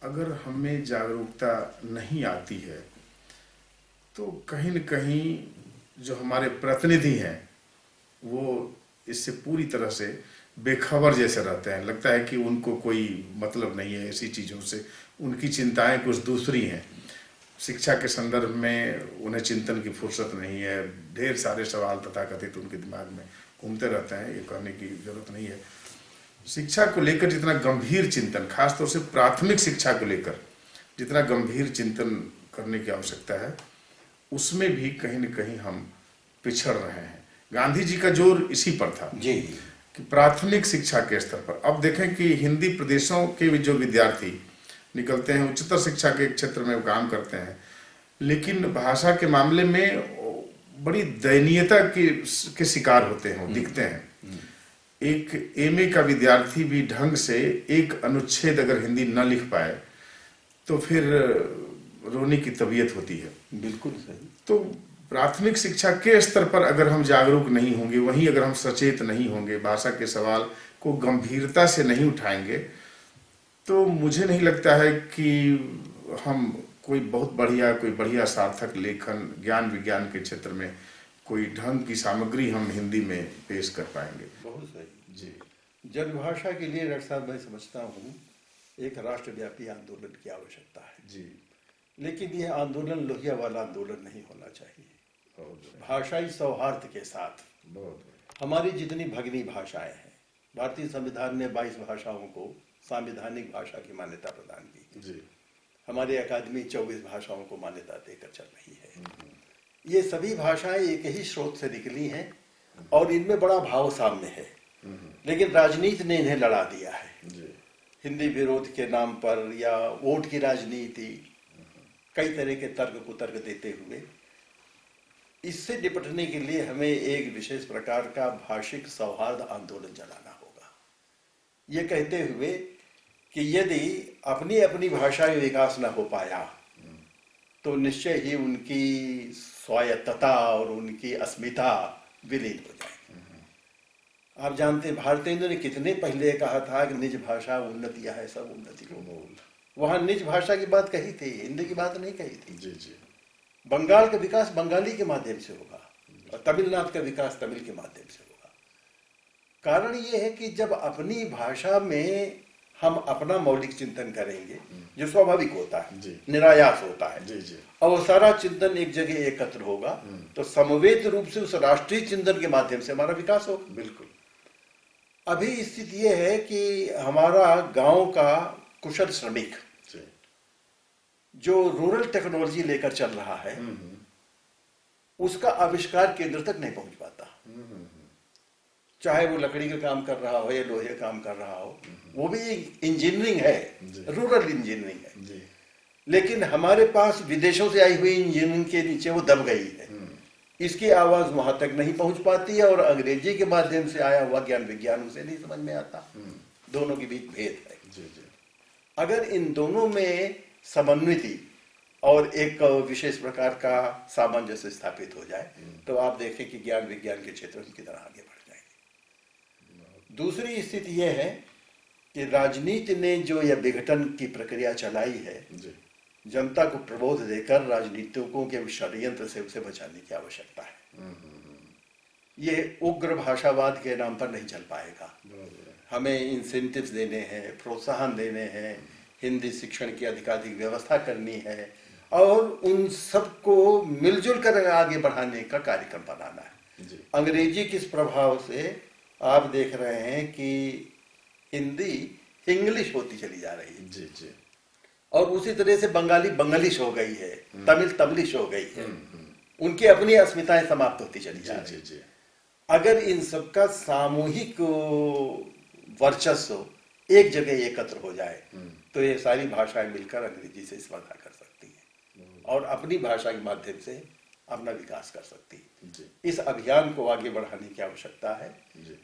अगर हमें जागरूकता नहीं आती है तो कहीं न कहीं जो हमारे प्रतिनिधि हैं वो इससे पूरी तरह से बेखबर जैसे रहते हैं। लगता है कि उनको कोई मतलब नहीं है ऐसी चीज़ों से, उनकी चिंताएं कुछ दूसरी हैं। शिक्षा के संदर्भ में उन्हें चिंतन की फुर्सत नहीं है। ढेर सारे सवाल तथाकथित उनके दिमाग में घूमते रहते हैं, ये कहने की जरूरत नहीं है। शिक्षा को लेकर जितना गंभीर चिंतन, खासतौर से प्राथमिक शिक्षा को लेकर जितना गंभीर चिंतन करने की आवश्यकता है, उसमें भी कहीं न कहीं हम पिछड़ रहे हैं। गांधी जी का जोर इसी पर था जी, कि प्राथमिक शिक्षा के स्तर पर। अब देखें कि हिंदी प्रदेशों के जो विद्यार्थी निकलते हैं, उच्चतर शिक्षा के क्षेत्र में काम करते हैं, लेकिन भाषा के मामले में बड़ी दयनीयता के शिकार होते हैं, दिखते हैं। एक एमए का विद्यार्थी भी ढंग से एक अनुच्छेद अगर हिंदी न लिख पाए तो फिर रोने की तबीयत होती है। बिल्कुल सही। तो प्राथमिक शिक्षा के स्तर पर अगर हम जागरूक नहीं होंगे, वहीं अगर हम सचेत नहीं होंगे, भाषा के सवाल को गंभीरता से नहीं उठाएंगे, तो मुझे नहीं लगता है कि हम कोई बढ़िया सार्थक लेखन, ज्ञान विज्ञान के क्षेत्र में कोई ढंग की सामग्री हम हिंदी में पेश कर पाएंगे। बहुत सही जी। जनभाषा के लिए डॉक्टर साहब मैं समझता हूँ एक राष्ट्रव्यापी आंदोलन की आवश्यकता है जी, लेकिन यह आंदोलन लोहिया वाला आंदोलन नहीं होना चाहिए। भाषाई सौहार्द के साथ हमारी जितनी भगिनी भाषाएं हैं, भारतीय संविधान ने 22 भाषाओं को संवैधानिक भाषा की मान्यता प्रदान की जी। हमारी अकादमी 24 भाषाओं को मान्यता देकर चल रही है। ये सभी भाषाएं एक ही स्रोत से निकली हैं और इनमें बड़ा भाव साम्य है, लेकिन राजनीति ने इन्हें लड़ा दिया है। हिंदी विरोध के नाम पर या वोट की राजनीति, कई तरह के तर्क कुतर्क देते हुए इससे निपटने के लिए हमें एक विशेष प्रकार का भाषिक सौहार्द आंदोलन चलाना होगा, ये कहते हुए कि यदि अपनी अपनी भाषा में विकास न हो पाया तो निश्चय ही उनकी स्वायत्तता और उनकी अस्मिता विलीन हो जाएगी। आप जानते हैं भारतेंदु ने कितने पहले कहा था कि निज भाषा उन्नति है सब उन्नति को मूल। वहां निज भाषा की बात कही थी, हिंदी की बात नहीं कही थी। जी जी। बंगाल का विकास बंगाली के माध्यम से होगा और तमिलनाडु का विकास तमिल के माध्यम से होगा। कारण ये है कि जब अपनी भाषा में हम अपना मौलिक चिंतन करेंगे, जो स्वाभाविक होता है, निरायास होता है, जी जी, और वो सारा चिंतन एक जगह एकत्र होगा तो समवेत रूप से उस राष्ट्रीय चिंतन के माध्यम से हमारा विकास होगा। बिल्कुल। अभी स्थिति ये है कि हमारा गांव का कुशल श्रमिक जो रूरल टेक्नोलॉजी लेकर चल रहा है उसका आविष्कार केंद्र तक नहीं पहुंच पाता। चाहे वो लकड़ी का काम कर रहा हो या लोहे का काम कर रहा हो, वो भी इंजीनियरिंग है, रूरल इंजीनियरिंग है, लेकिन हमारे पास विदेशों से आई हुई इंजीनियरिंग के नीचे वो दब गई है। इसकी आवाज वहां तक नहीं पहुंच पाती है और अंग्रेजी के माध्यम से आया हुआ ज्ञान विज्ञान उसे नहीं समझ में आता। दोनों के बीच भेद है। अगर इन दोनों में समन्विति और एक विशेष प्रकार का सामंजस्य स्थापित हो जाए तो आप देखें कि ज्ञान विज्ञान के क्षेत्र में कितना आगे बढ़ जाएंगे। दूसरी स्थिति यह है कि राजनीति ने जो यह विघटन की प्रक्रिया चलाई है, जनता को प्रबोध देकर राजनीतिकों के षड्यंत्र से उसे बचाने की आवश्यकता है। ये उग्र भाषावाद के नाम पर नहीं चल पाएगा। हमें इंसेंटिव्स देने हैं, प्रोत्साहन देने हैं, हिंदी शिक्षण की अधिकाधिक व्यवस्था करनी है और उन सबको मिलजुल कर आगे बढ़ाने का कार्यक्रम बनाना है। अंग्रेजी किस प्रभाव से आप देख रहे हैं कि हिंदी इंग्लिश होती चली जा रही है। जी जी। और उसी तरह से बंगाली बंगालिश हो गई है, तमिल तमिलिश हो गई है, उनकी अपनी अस्मिताएं समाप्त होती चली जा रही है। अगर इन सबका सामूहिक वर्चस्व एक जगह एकत्र हो जाए तो ये सारी भाषाएं मिलकर अंग्रेजी से स्पर्धा कर सकती हैं और अपनी भाषा के माध्यम से अपना विकास कर सकती है। इस अभियान को आगे बढ़ाने की आवश्यकता है।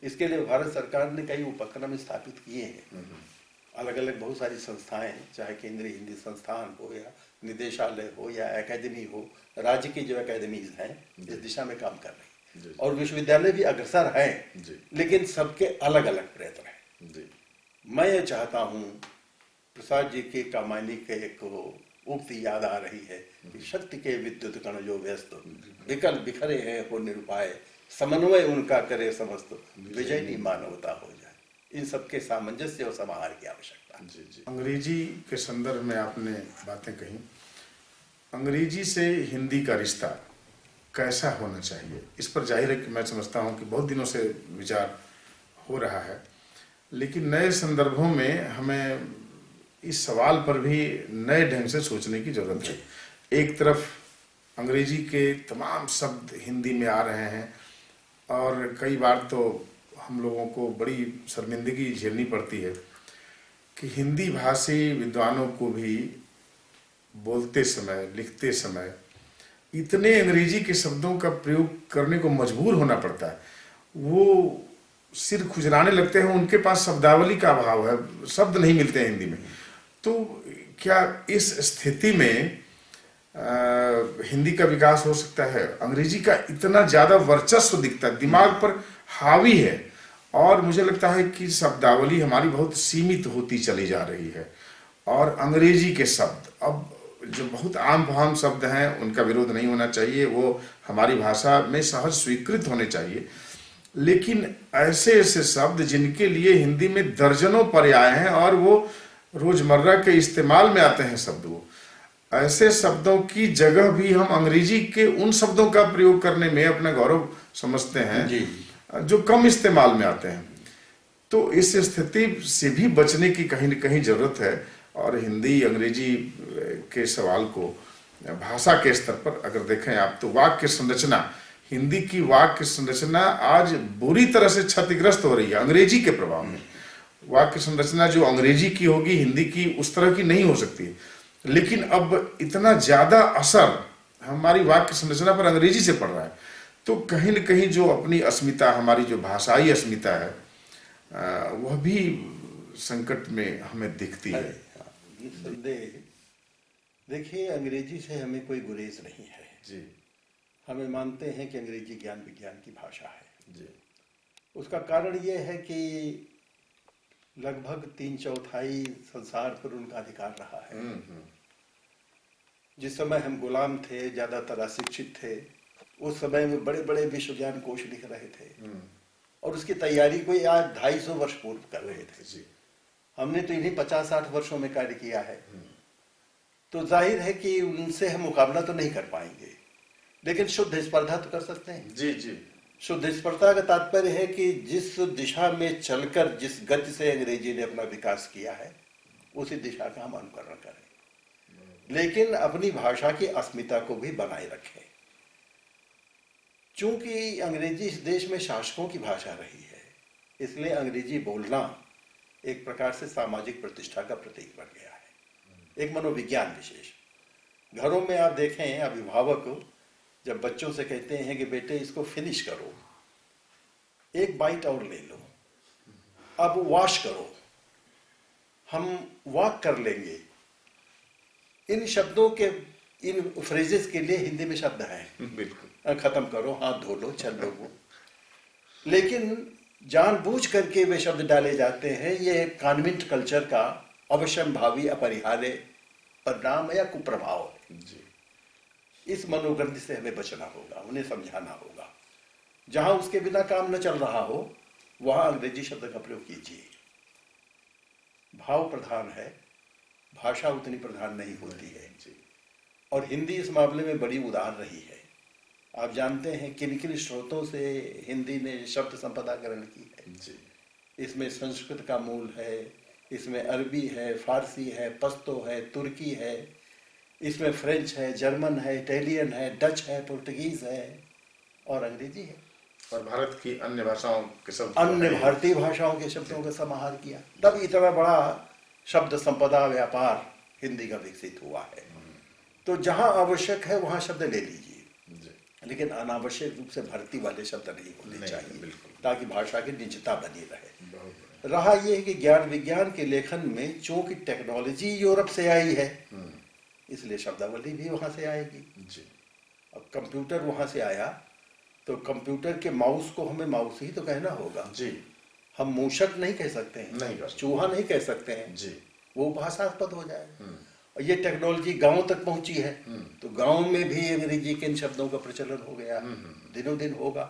इसके लिए भारत सरकार ने कई उपक्रम स्थापित किए हैं। अलग अलग बहुत सारी संस्थाएं, चाहे केंद्रीय हिंदी संस्थान हो या निदेशालय हो या एकेडमी हो, राज्य की जो एकेडमीज हैं इस दिशा में काम कर रही हैं और विश्वविद्यालय भी अग्रसर हैं, लेकिन सबके अलग अलग प्रयत्न हैं। मैं ये चाहता हूँ, प्रसाद जी की कामायनी के एक उक्ति याद आ रही है कि शक्ति के विद्युत कण जो व्यस्त विकल बिखरे हैं हो निरुपाय, समन्वय उनका करे समस्त, विजयनी मानवता हो जाए। इन सबके सामंजस्य और समाहार की आवश्यकता। अंग्रेजी के संदर्भ में आपने बातें कही, अंग्रेजी से हिंदी का रिश्ता कैसा होना चाहिए, इस पर जाहिर है कि मैं समझता हूँ कि बहुत दिनों से विचार हो रहा है, लेकिन नए संदर्भों में हमें इस सवाल पर भी नए ढंग से सोचने की जरूरत है। एक तरफ अंग्रेजी के तमाम शब्द हिंदी में आ रहे हैं और कई बार तो हम लोगों को बड़ी शर्मिंदगी झेलनी पड़ती है कि हिंदी भाषी विद्वानों को भी बोलते समय, लिखते समय इतने अंग्रेजी के शब्दों का प्रयोग करने को मजबूर होना पड़ता है। वो सिर खुजलाने लगते हैं, उनके पास शब्दावली का अभाव है, शब्द नहीं मिलते हैं हिंदी में। तो क्या इस स्थिति में हिंदी का विकास हो सकता है? अंग्रेजी का इतना ज्यादा वर्चस्व दिखता है, दिमाग पर हावी है और मुझे लगता है कि शब्दावली हमारी बहुत सीमित होती चली जा रही है और अंग्रेजी के शब्द अब जो बहुत आम फाम शब्द हैं उनका विरोध नहीं होना चाहिए, वो हमारी भाषा में सहज स्वीकृत होने चाहिए, लेकिन ऐसे ऐसे शब्द जिनके लिए हिंदी में दर्जनों पर्याय हैं और वो रोजमर्रा के इस्तेमाल में आते हैं शब्द, वो ऐसे शब्दों की जगह भी हम अंग्रेजी के उन शब्दों का प्रयोग करने में अपना गौरव समझते हैं जो कम इस्तेमाल में आते हैं। तो इस स्थिति से भी बचने की कहीं न कहीं जरूरत है और हिंदी अंग्रेजी के सवाल को भाषा के स्तर पर अगर देखें आप तो वाक्य संरचना, हिंदी की वाक्य संरचना आज बुरी तरह से क्षतिग्रस्त हो रही है अंग्रेजी के प्रभाव में। वाक्य संरचना जो अंग्रेजी की होगी हिंदी की उस तरह की नहीं हो सकती, लेकिन अब इतना ज्यादा असर हमारी वाक्य संरचना पर अंग्रेजी से पड़ रहा है, तो कहीं न कहीं जो अपनी अस्मिता, हमारी जो भाषाई अस्मिता है वह भी संकट में हमें दिखती है। निस्संदेह देखिए, अंग्रेजी से हमें कोई गुरेज नहीं है जी। हमें मानते हैं कि अंग्रेजी ज्ञान विज्ञान की भाषा है जी। उसका कारण यह है कि लगभग 3/4 संसार पर उनका अधिकार रहा है। जिस समय हम गुलाम थे, ज्यादातर अशिक्षित थे, उस समय में बड़े बड़े विश्व ज्ञान कोश लिख रहे थे और उसकी तैयारी कोई आज 250 वर्ष पूर्व कर रहे थे जी। हमने तो इन्हीं 50-60 वर्षों में कार्य किया है। तो जाहिर है कि उनसे हम मुकाबला तो नहीं कर पाएंगे, लेकिन शुद्ध स्पर्धा तो कर सकते हैं। जी जी। शुद्ध स्पर्धा का तात्पर्य है कि जिस दिशा में चलकर, जिस गति से अंग्रेजी ने अपना विकास किया है, उसी दिशा का हम अनुकरण करें, लेकिन अपनी भाषा की अस्मिता को भी बनाए रखें। चूंकि अंग्रेजी इस देश में शासकों की भाषा रही है, इसलिए अंग्रेजी बोलना एक प्रकार से सामाजिक प्रतिष्ठा का प्रतीक बन गया है, एक मनोविज्ञान विशेष। घरों में आप देखें, अभिभावक जब बच्चों से कहते हैं कि बेटे इसको फिनिश करो, एक बाइट और ले लो, अब वॉश करो, हम वॉक कर लेंगे, इन शब्दों के, इन फ्रेजेस के लिए हिंदी में शब्द है, बिल्कुल, खत्म करो, हाथ धो लो, चल लो। लेकिन जानबूझ करके वे शब्द डाले जाते हैं। ये कॉन्वेंट कल्चर का अवश्यंभावी अपरिहार्य परिणाम है या कुप्रभाव है। इस मनोग्रंथि से हमें बचना होगा, उन्हें समझाना होगा। जहां उसके बिना काम न चल रहा हो वहां अंग्रेजी शब्द का प्रयोग कीजिए। भाव प्रधान है, भाषा उतनी प्रधान नहीं होती है, और हिंदी इस मामले में बड़ी उदार रही है। आप जानते हैं किन किन स्रोतों से हिंदी ने शब्द संपदा ग्रहण की है। इसमें संस्कृत का मूल है, इसमें अरबी है, फारसी है, पश्तो है, तुर्की है, इसमें फ्रेंच है, जर्मन है, इटालियन है, डच है, पुर्तगीज है और अंग्रेजी है, और भारत की अन्य भाषाओं के शब्द, अन्य भारतीय भाषाओं के शब्दों का समाहार किया। तब इतना बड़ा शब्द संपदा व्यापार हिंदी का विकसित हुआ है। तो जहां आवश्यक है वहां शब्द ले लीजिए, लेकिन अनावश्यक रूप से भर्ती वाले शब्द नहीं होने चाहिए, ताकि भाषा की निजता बनी रहे। रहा यह है कि ज्ञान विज्ञान के लेखन में चूंकि टेक्नोलॉजी यूरोप से आई है, इसलिए शब्दावली भी वहां से आएगी। अब कंप्यूटर वहां से आया तो कंप्यूटर के माउस को हमें माउस ही तो कहना होगा जी। हम मूषक नहीं कह सकते हैं, नहीं, चूहा नहीं कह सकते हैं जी। वो भाषास्पद हो जाएगा। और ये टेक्नोलॉजी गांव तक पहुंची है, तो गांव में भी अंग्रेजी के इन शब्दों का प्रचलन हो गया, दिनों दिन होगा।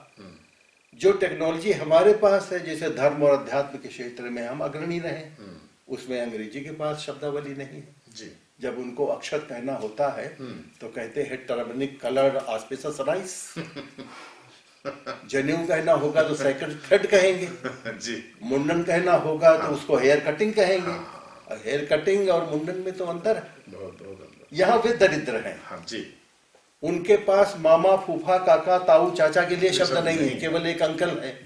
जो टेक्नोलॉजी हमारे पास है, जैसे धर्म और अध्यात्म के क्षेत्र में हम अग्रणी रहे, उसमें अंग्रेजी के पास शब्दावली नहीं है जी। जब उनको अक्षर कहना होता है तो कहते हैं टर्मरिक कलर ऑस्पिशियस राइस। जनेऊ कहना होगा तो सेकंड थ्रेड कहेंगे जी। मुंडन कहना होगा तो उसको हेयर कटिंग कहेंगे। और हेयर कटिंग और मुंडन में तो अंतर है, बहुत यहाँ वे दरिद्र हैं। हाँ जी। उनके पास मामा, फूफा, काका, ताऊ, चाचा के लिए शब्द नहीं है, केवल एक अंकल है।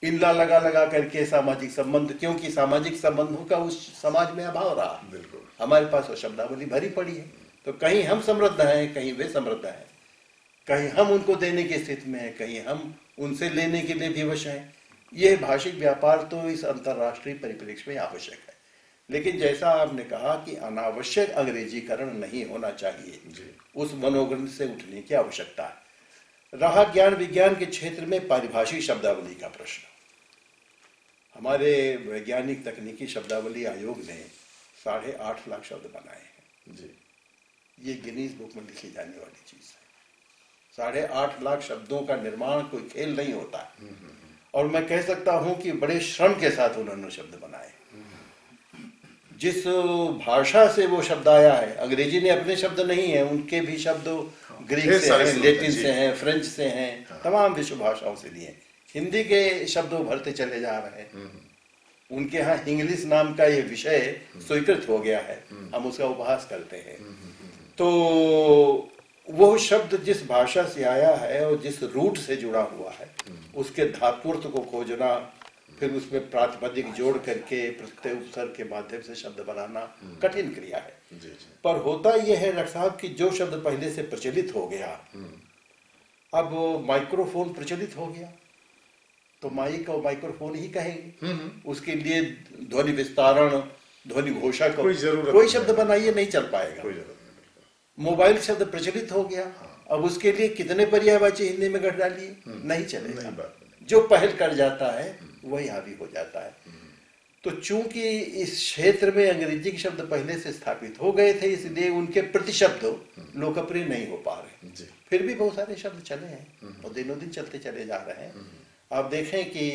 इल्ला लगा लगा करके सामाजिक संबंध, क्योंकि सामाजिक संबंधों का उस समाज में अभाव रहा। बिल्कुल। हमारे पास वो शब्दावली भरी पड़ी है, तो कहीं हम समृद्ध हैं, कहीं वे समृद्ध हैं, कहीं हम उनको देने की स्थिति में हैं, कहीं हम उनसे लेने के लिए विवश हैं। यह भाषिक व्यापार तो इस अंतर्राष्ट्रीय परिप्रेक्ष्य में आवश्यक है, लेकिन जैसा आपने कहा कि अनावश्यक अंग्रेजीकरण नहीं होना चाहिए, उस मनोग्रंथ से उठने की आवश्यकता है। रहा ज्ञान विज्ञान के क्षेत्र में पारिभाषिक शब्दावली का प्रश्न, हमारे वैज्ञानिक तकनीकी शब्दावली आयोग ने 8.5 लाख शब्द बनाए हैं जी। ये गिनीज बुक में लिखी जाने वाली चीज है। 8.5 लाख शब्दों का निर्माण कोई खेल नहीं होता, और मैं कह सकता हूं कि बड़े श्रम के साथ उन्होंने शब्द बनाए। जिस भाषा से वो शब्द आया है, अंग्रेजी ने अपने शब्द नहीं है, उनके भी शब्द ग्रीक से हैं, लैटिन से हैं, फ्रेंच से हैं, तमाम विश्व भाषाओं से लिए। हिंदी के शब्द भरते चले जा रहे हैं। उनके यहाँ इंग्लिश नाम का ये विषय स्वीकृत हो गया है, हम उसका उपहास करते हैं। तो वो शब्द जिस भाषा से आया है और जिस रूट से जुड़ा हुआ है, उसके धातुर्थ को खोजना, फिर उसमें प्रातिपदिक जोड़ करके प्रत्यय उपसर्ग के माध्यम से शब्द बनाना कठिन क्रिया है। पर होता यह है डॉक्टर साहब कि जो शब्द पहले से प्रचलित हो गया, अब माइक्रोफोन प्रचलित हो गया तो माइक और माइक्रोफोन ही कहेंगे। उसके लिए ध्वनि विस्तारण, ध्वनि घोषा का कोई शब्द बनाइए नहीं चल पाएगा। मोबाइल शब्द प्रचलित हो गया, अब उसके लिए कितने पर्यायवाची हिंदी में गढ़ डालिए, नहीं चलेगा। जो पहल कर जाता है वही हावी हो जाता है। तो चूंकि इस क्षेत्र में अंग्रेजी के शब्द पहले से स्थापित हो गए थे, इसलिए उनके प्रतिशब्द लोकप्रिय नहीं हो पा रहे। फिर भी बहुत सारे शब्द चले हैं और दिनों दिन चलते चले जा रहे हैं। आप देखें कि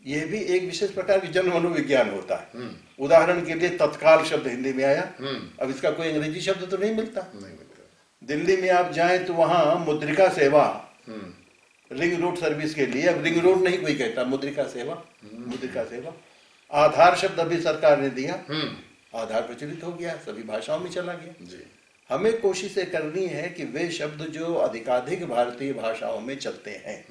यह भी एक विशेष प्रकार की जन मनोविज्ञान होता है। उदाहरण के लिए तत्काल शब्द हिंदी में आया, अब इसका कोई अंग्रेजी शब्द तो नहीं मिलता। दिल्ली में आप जाएं तो वहां मुद्रिका सेवा, रिंग रोड सर्विस के लिए अब रिंग रोड नहीं कोई कहता, मुद्रिका सेवा, मुद्रिका सेवा। आधार शब्द अभी सरकार ने दिया, आधार प्रचलित हो गया, सभी भाषाओं में चला गया। हमें कोशिश करनी है कि वे शब्द जो अधिकाधिक भारतीय भाषाओं में चलते हैं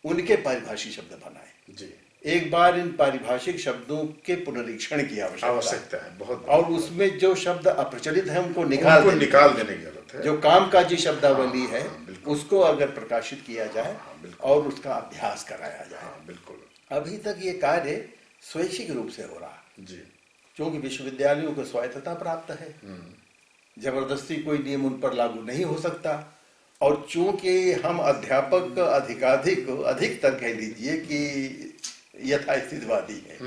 उनके पारिभाषिक शब्द बनाएं। एक बार इन पारिभाषिक शब्दों के पुनरीक्षण की आवश्यकता है बहुत, और उसमें जो शब्द अप्रचलित है उनको निकाल देने की जरूरत है। जो कामकाजी शब्दावली है उसको अगर प्रकाशित किया जाए और उसका अभ्यास कराया जाए। बिल्कुल, अभी तक ये कार्य स्वैच्छिक रूप से हो रहा है क्योंकि विश्वविद्यालयों को स्वायत्तता प्राप्त है, जबरदस्ती कोई नियम उन पर लागू नहीं हो सकता। और चूंकि हम अध्यापक अधिकतर कह लीजिए कि यथास्थितिवादी है,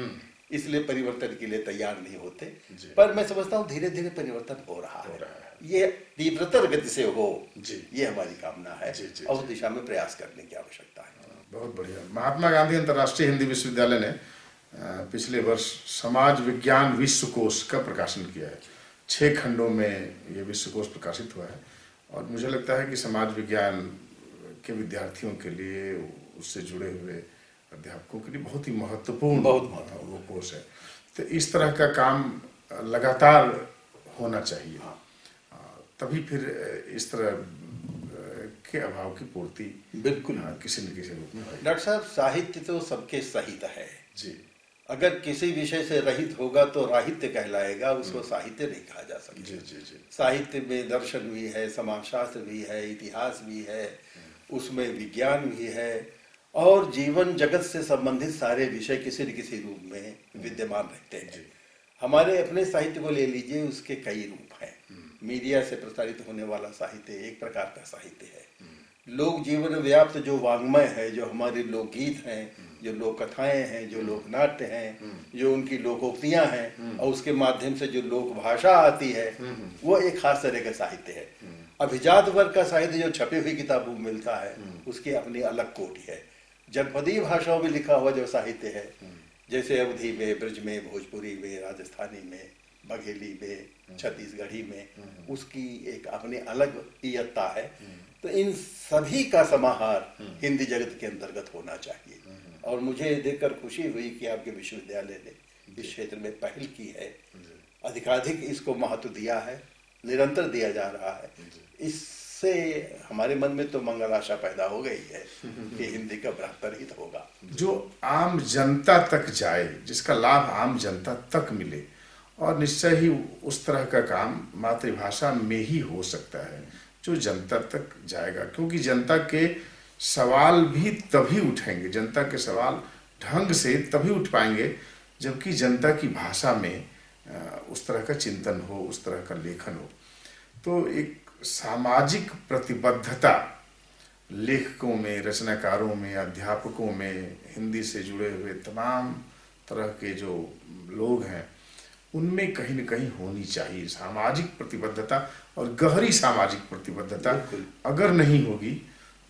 इसलिए परिवर्तन के लिए तैयार नहीं होते। पर मैं समझता हूँ धीरे धीरे परिवर्तन हो रहा है। ये तीव्रतर गति से हो, ये हमारी कामना है और उस दिशा में प्रयास करने की आवश्यकता है। बहुत बढ़िया। महात्मा गांधी अंतर्राष्ट्रीय हिंदी विश्वविद्यालय ने पिछले वर्ष समाज विज्ञान विश्वकोश का प्रकाशन किया है। 6 खंडों में ये विश्वकोश प्रकाशित हुआ है और मुझे लगता है कि समाज विज्ञान के विद्यार्थियों के लिए, उससे जुड़े हुए अध्यापकों के लिए बहुत ही महत्वपूर्ण वो कोर्स है। तो इस तरह का काम लगातार होना चाहिए, तभी फिर इस तरह के अभाव की पूर्ति बिल्कुल किसी न किसी रूप में होगी। डॉक्टर साहब, साहित्य तो सबके सहित है जी। अगर किसी विषय से रहित होगा तो राहित्य कहलाएगा, उसको साहित्य नहीं कहा जा सकता। जी। साहित्य में दर्शन भी है, समाजशास्त्र भी है, इतिहास भी है, उसमें विज्ञान भी है और जीवन जगत से संबंधित सारे विषय किसी न किसी रूप में विद्यमान रहते हैं। हमारे अपने साहित्य को ले लीजिए, उसके कई रूप हैं। मीडिया से प्रसारित होने वाला साहित्य एक प्रकार का साहित्य है। लोक जीवन व्याप्त जो वाङ्मय है, जो हमारे लोकगीत हैं, जो लोक कथाएं हैं, जो लोक नाट्य हैं, जो उनकी लोकोक्तियां हैं और उसके माध्यम से जो लोक भाषा आती है, वो एक खास तरह का साहित्य है। अभिजात वर्ग का साहित्य जो छपी हुई किताबों में मिलता है, उसकी अपनी अलग कोटि है। जनपदीय भाषाओं में लिखा हुआ जो साहित्य है, जैसे अवधी में, ब्रज में, भोजपुरी में, राजस्थानी में, बघेली में, छत्तीसगढ़ी में, उसकी एक अपनी अलग इयत्ता है। तो इन सभी का समाहार हिंदी जगत के अंतर्गत होना चाहिए और मुझे देखकर खुशी हुई कि आपके विश्वविद्यालय ने इस क्षेत्र में पहल की है, अधिकाधिक इसको महत्व दिया है, निरंतर दिया जा रहा है। इससे हमारे मन में तो मंगल आशा पैदा हो गई है कि हिंदी का बृहत्तर हित होगा, जो आम जनता तक जाए, जिसका लाभ आम जनता तक मिले। और निश्चय ही उस तरह का काम मातृभाषा में ही हो सकता है जो जनता तक जाएगा, क्योंकि जनता के सवाल भी तभी उठेंगे, जनता के सवाल ढंग से तभी उठ पाएंगे जबकि जनता की भाषा में उस तरह का चिंतन हो, उस तरह का लेखन हो। तो एक सामाजिक प्रतिबद्धता लेखकों में, रचनाकारों में, अध्यापकों में, हिंदी से जुड़े हुए तमाम तरह के जो लोग हैं उनमें कहीं न कहीं होनी चाहिए। सामाजिक प्रतिबद्धता और गहरी सामाजिक प्रतिबद्धता अगर नहीं होगी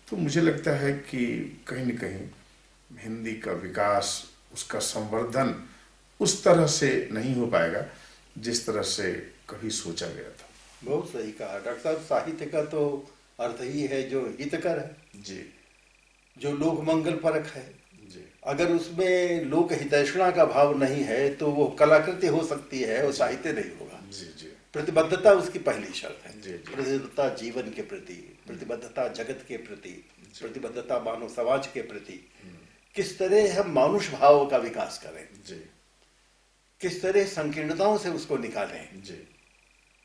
तो मुझे लगता है कि कहीं न कहीं हिंदी का विकास, उसका संवर्धन उस तरह से नहीं हो पाएगा जिस तरह से कभी सोचा गया था। बहुत सही कहा डॉक्टर साहब। साहित्य का तो अर्थ ही है जो हितकर है जी, जो लोक मंगल परक है जी अगर उसमें लोक हितैषणा का भाव नहीं है तो वो कलाकृति हो सकती है, वो साहित्य नहीं होगा। जी जी प्रतिबद्धता उसकी पहली शर्त है। जी जी प्रतिबद्धता जीवन के प्रति, प्रतिबद्धता जगत के प्रति, प्रतिबद्धता मानव समाज के प्रति। किस तरह हम मानुष भाव का विकास करें, जी किस तरह संकीर्णताओं से उसको निकालें। जी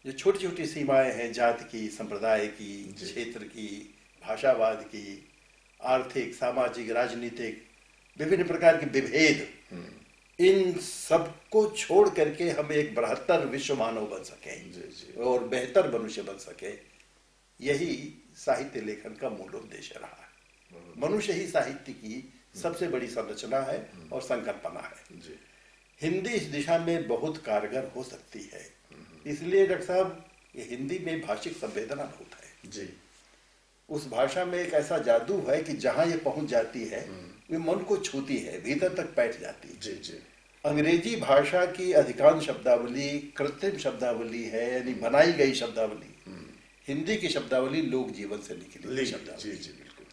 जो छोटी छोटी सीमाएं हैं, जाति की, संप्रदाय की, क्षेत्र की, भाषावाद की, आर्थिक, सामाजिक, राजनीतिक, विभिन्न प्रकार के विभेद, इन सबको छोड़ करके हम एक बृहत्तर विश्व मानव बन सकें जी जी और बेहतर मनुष्य बन सके, यही साहित्य लेखन का मूल उद्देश्य रहा है। मनुष्य ही साहित्य की सबसे बड़ी संरचना है और संकल्पना है। जी हिंदी इस दिशा में बहुत कारगर हो सकती है। इसलिए डॉक्टर साहब, ये हिंदी में भाषिक संवेदना बहुत है। जी उस भाषा में एक ऐसा जादू है कि जहां ये पहुंच जाती है वे मन को छूती है, भीतर तक बैठ जाती है। जी जी अंग्रेजी भाषा की अधिकांश शब्दावली कृत्रिम शब्दावली है, यानी बनाई गई शब्दावली। हिंदी की शब्दावली लोक जीवन से निकली हुई जी शब्दावली। जी बिल्कुल।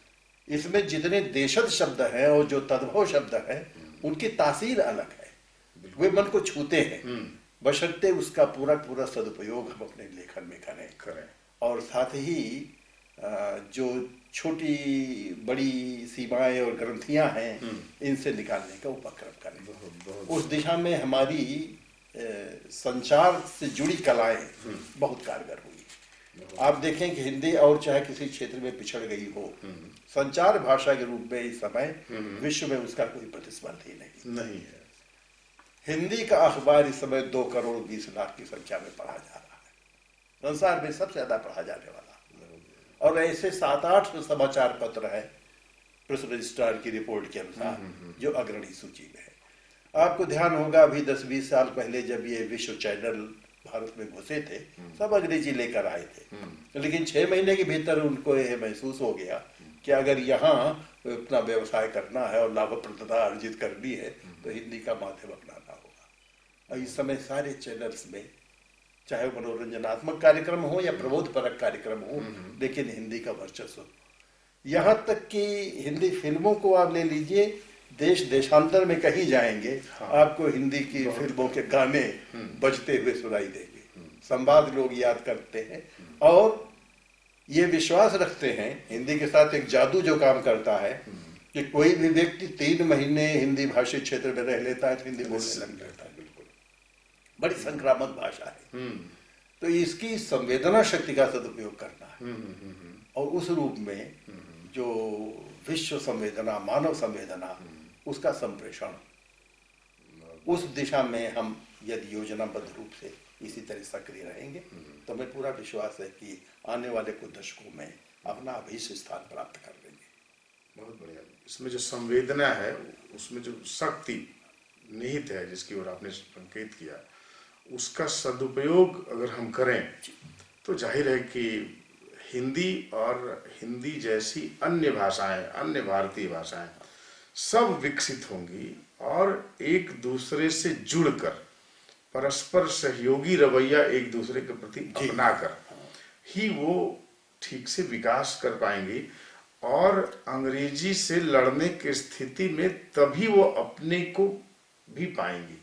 इसमें जितने देशज शब्द हैं और जो तद्भव शब्द हैं, उनकी तासीर अलग है, वे मन को छूते हैं, बशर्ते उसका पूरा पूरा सदुपयोग हम अपने लेखन में करें। और साथ ही जो छोटी बड़ी सीमाएं और ग्रंथियां हैं, इनसे निकालने का उपक्रम करें। उस दिशा में हमारी संचार से जुड़ी कलाएं बहुत कारगर हुई। आप देखें कि हिंदी और चाहे किसी क्षेत्र में पिछड़ गई हो, संचार भाषा के रूप में इस समय विश्व में उसका कोई प्रतिस्पर्धी नहीं है। हिंदी का अखबार इस समय 2 करोड़ 20 लाख की संख्या में पढ़ा जा रहा है, संसार में सबसे ज्यादा पढ़ा जाने वाला। और ऐसे 7-8 समाचार पत्र है प्रेस रजिस्ट्रार की रिपोर्ट के अनुसार जो अग्रणी सूची में है। आपको ध्यान होगा, अभी 10-20 साल पहले जब ये विश्व चैनल भारत में घुसे थे, सब अंग्रेजी लेकर आए थे, लेकिन 6 महीने के भीतर उनको यह महसूस हो गया कि अगर यहाँ अपना व्यवसाय करना है और लाभप्रदता अर्जित करनी है तो हिंदी का माध्यम अपनाना होगा। और इस समय सारे चैनल्स में, चाहे मनोरंजनात्मक कार्यक्रम हो या प्रबोधपरक कार्यक्रम हो, लेकिन हिंदी का वर्चस्व। यहाँ तक कि हिंदी फिल्मों को आप ले लीजिए, देश देशांतर में कहीं जाएंगे, आपको हिंदी की फिल्मों के गाने बजते हुए सुनाई देंगे, संवाद लोग याद करते हैं और ये विश्वास रखते हैं। हिंदी के साथ एक जादू जो काम करता है कि कोई भी व्यक्ति 3 महीने हिंदी भाषी क्षेत्र में रह लेता है तो हिंदी बोलने लग जाता है। बड़ी संक्रामक भाषा है, तो इसकी संवेदना शक्ति का सदुपयोग करना है और उस रूप में जो विश्व संवेदना, मानव संवेदना, उसका संप्रेषण, उस दिशा में हम यदि योजनाबद्ध रूप से इसी तरह सक्रिय रहेंगे तो हमें पूरा विश्वास है कि आने वाले कुछ दशकों में अपना अभीष्ट स्थान प्राप्त कर लेंगे। बहुत बढ़िया। इसमें जो संवेदना है, उसमें जो शक्ति निहित है, जिसकी ओर आपने संकेत किया, उसका सदुपयोग अगर हम करें तो जाहिर है कि हिंदी और हिंदी जैसी अन्य भाषाएं, अन्य भारतीय भाषाएं सब विकसित होंगी और एक दूसरे से जुड़कर परस्पर सहयोगी रवैया एक दूसरे के प्रति अपनाकर ही वो ठीक से विकास कर पाएंगी और अंग्रेजी से लड़ने की स्थिति में तभी वो अपने को भी पाएंगी,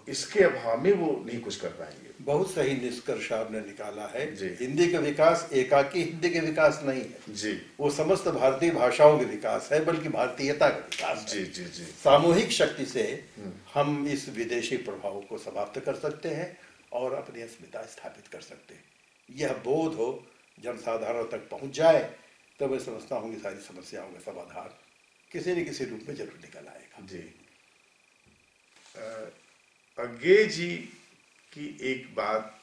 इसके अभाव में वो नहीं कुछ कर पाएंगे। बहुत सही निष्कर्ष आपने निकाला है। हिंदी का विकास एकाकी हिंदी के विकास नहीं है जी, वो समस्त भारतीय भाषाओं के विकास है, बल्कि भारतीयता का विकास है। जी जी जी। सामूहिक शक्ति से हम इस विदेशी प्रभाव को समाप्त कर सकते हैं और अपनी अस्मिता स्थापित कर सकते हैं। यह बोध हो जनसाधारण तक पहुंच जाए तो मैं समझता हूँ कि सारी समस्याओं का समाधान किसी न किसी रूप में जरूर निकल आएगा। जी। अज्ञे जी की एक बात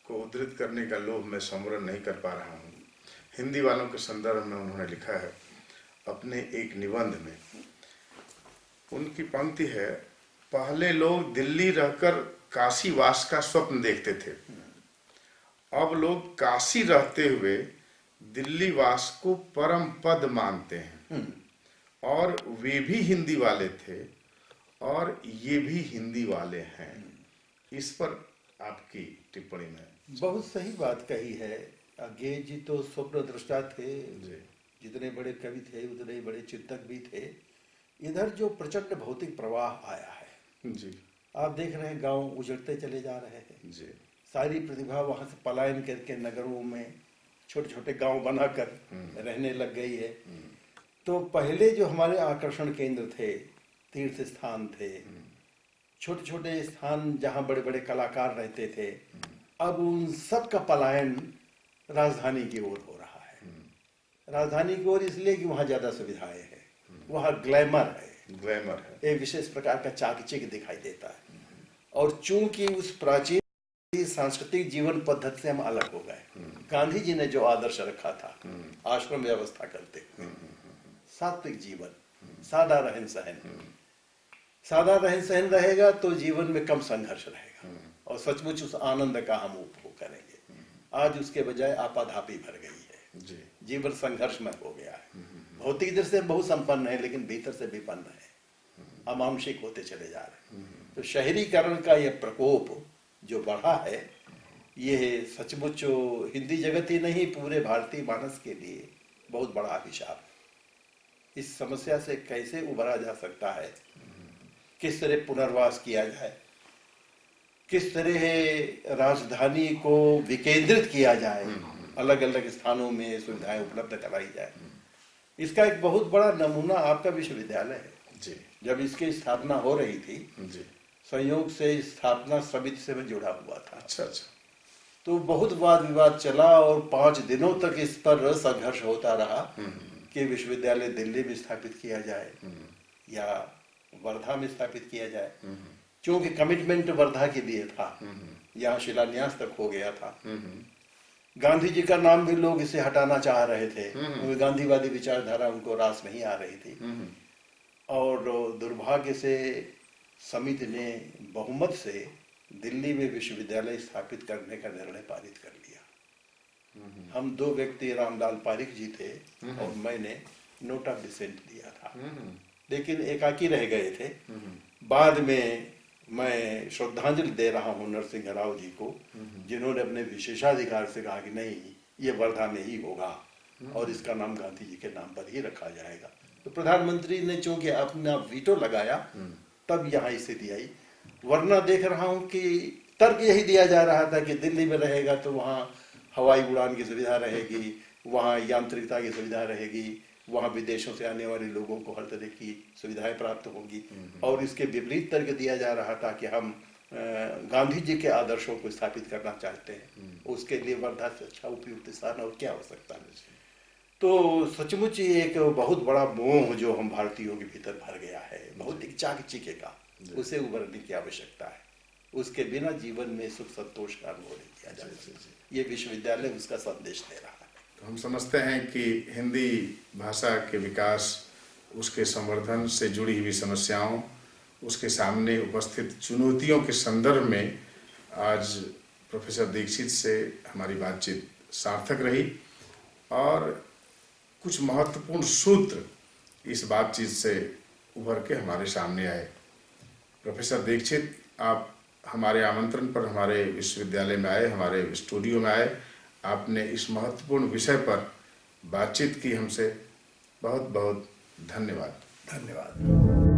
को उद्धृत करने का लोभ मैं सम्वरण नहीं कर पा रहा हूँ। हिंदी वालों के संदर्भ में उन्होंने लिखा है अपने एक निबंध में, उनकी पंक्ति है, पहले लोग दिल्ली रहकर काशी वास का स्वप्न देखते थे, अब लोग काशी रहते हुए दिल्ली वास को परम पद मानते हैं और वे भी हिंदी वाले थे और ये भी हिंदी वाले हैं। इस पर आपकी टिप्पणी में? बहुत सही बात कही है। अज्ञे जी तो स्वप्न दृष्टा थे, जितने बड़े कवि थे उतने ही बड़े चिंतक भी थे। इधर जो प्रचंड भौतिक प्रवाह आया है जी आप देख रहे हैं, गांव उजड़ते चले जा रहे हैं। जी सारी प्रतिभा वहां से पलायन करके नगरों में छोटे छोटे गांव बनाकर रहने लग गई है। तो पहले जो हमारे आकर्षण केंद्र थे, तीर्थ स्थान थे, छोटे छोटे स्थान जहां बड़े बड़े कलाकार रहते थे, अब उन सब का पलायन राजधानी की ओर हो रहा है। राजधानी की ओर इसलिए कि वहां ज्यादा सुविधाएं हैं, वहां ग्लैमर है, एक विशेष प्रकार का चाकचक दिखाई देता है। और चूंकि उस प्राचीन सांस्कृतिक जीवन पद्धति से हम अलग हो गए। गांधी जी ने जो आदर्श रखा था आश्रम व्यवस्था करते हुए, सात्विक जीवन, सादा रहन सहन, सादा रहन सहन रहेगा तो जीवन में कम संघर्ष रहेगा और सचमुच उस आनंद का हम उपभोग करेंगे। आज उसके बजाय आपाधापी भर गई है, जीवन संघर्षमय हो गया है। भौतिक दृष्टि से बहुत संपन्न है लेकिन भीतर से विपन्न है, अमानुषिक होते चले जा रहे हैं। तो शहरीकरण का यह प्रकोप जो बढ़ा है, ये सचमुच हिंदी जगत ही नहीं पूरे भारतीय मानस के लिए बहुत बड़ा अभिशाप है। इस समस्या से कैसे उबरा जा सकता है, किस तरह पुनर्वास किया जाए, किस तरह राजधानी को विकेंद्रित किया जाए, अलग अलग स्थानों में सुविधाएं उपलब्ध कराई जाए, इसका एक बहुत बड़ा नमूना आपका विश्वविद्यालय है। जी जब इसकी स्थापना हो रही थी, जी संयोग से स्थापना समिति से मैं जुड़ा हुआ था। अच्छा तो बहुत वाद विवाद चला और 5 दिनों तक इस पर संघर्ष होता रहा कि विश्वविद्यालय दिल्ली में स्थापित किया जाए या वर्धा में स्थापित किया जाए। क्योंकि कमिटमेंट वर्धा के लिए था, यहाँ शिलान्यास तक हो गया था। गांधी जी का नाम भी लोग इसे हटाना चाह रहे थे, क्योंकि गांधीवादी विचारधारा उनको रास नहीं आ रही थी। और दुर्भाग्य से समिति ने बहुमत से दिल्ली में विश्वविद्यालय स्थापित करने का निर्णय पारित कर लिया। हम 2 व्यक्ति, रामलाल पारिक जी थे और मैंने नोट ऑफ डिसेंट दिया था, लेकिन एकाकी रह गए थे। बाद में मैं श्रद्धांजलि दे रहा हूँ नरसिंह राव जी को, जिन्होंने अपने विशेषाधिकार से कहा कि नहीं, ये वर्धा में ही होगा और इसका नाम गांधी जी के नाम पर ही रखा जाएगा। तो प्रधानमंत्री ने चूंकि अपना वीटो लगाया, तब यहाँ स्थिति आई। वरना देख रहा हूँ कि तर्क यही दिया जा रहा था कि दिल्ली में रहेगा तो वहाँ हवाई उड़ान की सुविधा रहेगी, वहाँ यांत्रिकता की सुविधा रहेगी, वहाँ विदेशों से आने वाले लोगों को हर तरह की सुविधाएं प्राप्त होंगी। और इसके विपरीत तर्क दिया जा रहा था कि हम गांधी जी के आदर्शों को स्थापित करना चाहते हैं, उसके लिए वर्धा से अच्छा उपयुक्त स्थान और क्या हो सकता है। तो सचमुच एक बहुत बड़ा मोह जो हम भारतीयों के भीतर भर गया है, भौतिक चाकचक्य का, उसे उभरने की आवश्यकता है। उसके बिना जीवन में सुख संतोष का अनुभव नहीं किया जा सकता। ये विश्वविद्यालय उसका संदेश दे रहा है। तो हम समझते हैं कि हिंदी भाषा के विकास, उसके संवर्धन से जुड़ी हुई समस्याओं, उसके सामने उपस्थित चुनौतियों के संदर्भ में आज प्रोफेसर दीक्षित से हमारी बातचीत सार्थक रही और कुछ महत्वपूर्ण सूत्र इस बातचीत से उभर के हमारे सामने आए। प्रोफेसर दीक्षित, आप हमारे आमंत्रण पर हमारे विश्वविद्यालय में आए, हमारे स्टूडियो में आए, आपने इस महत्वपूर्ण विषय पर बातचीत की हमसे। बहुत बहुत धन्यवाद। धन्यवाद।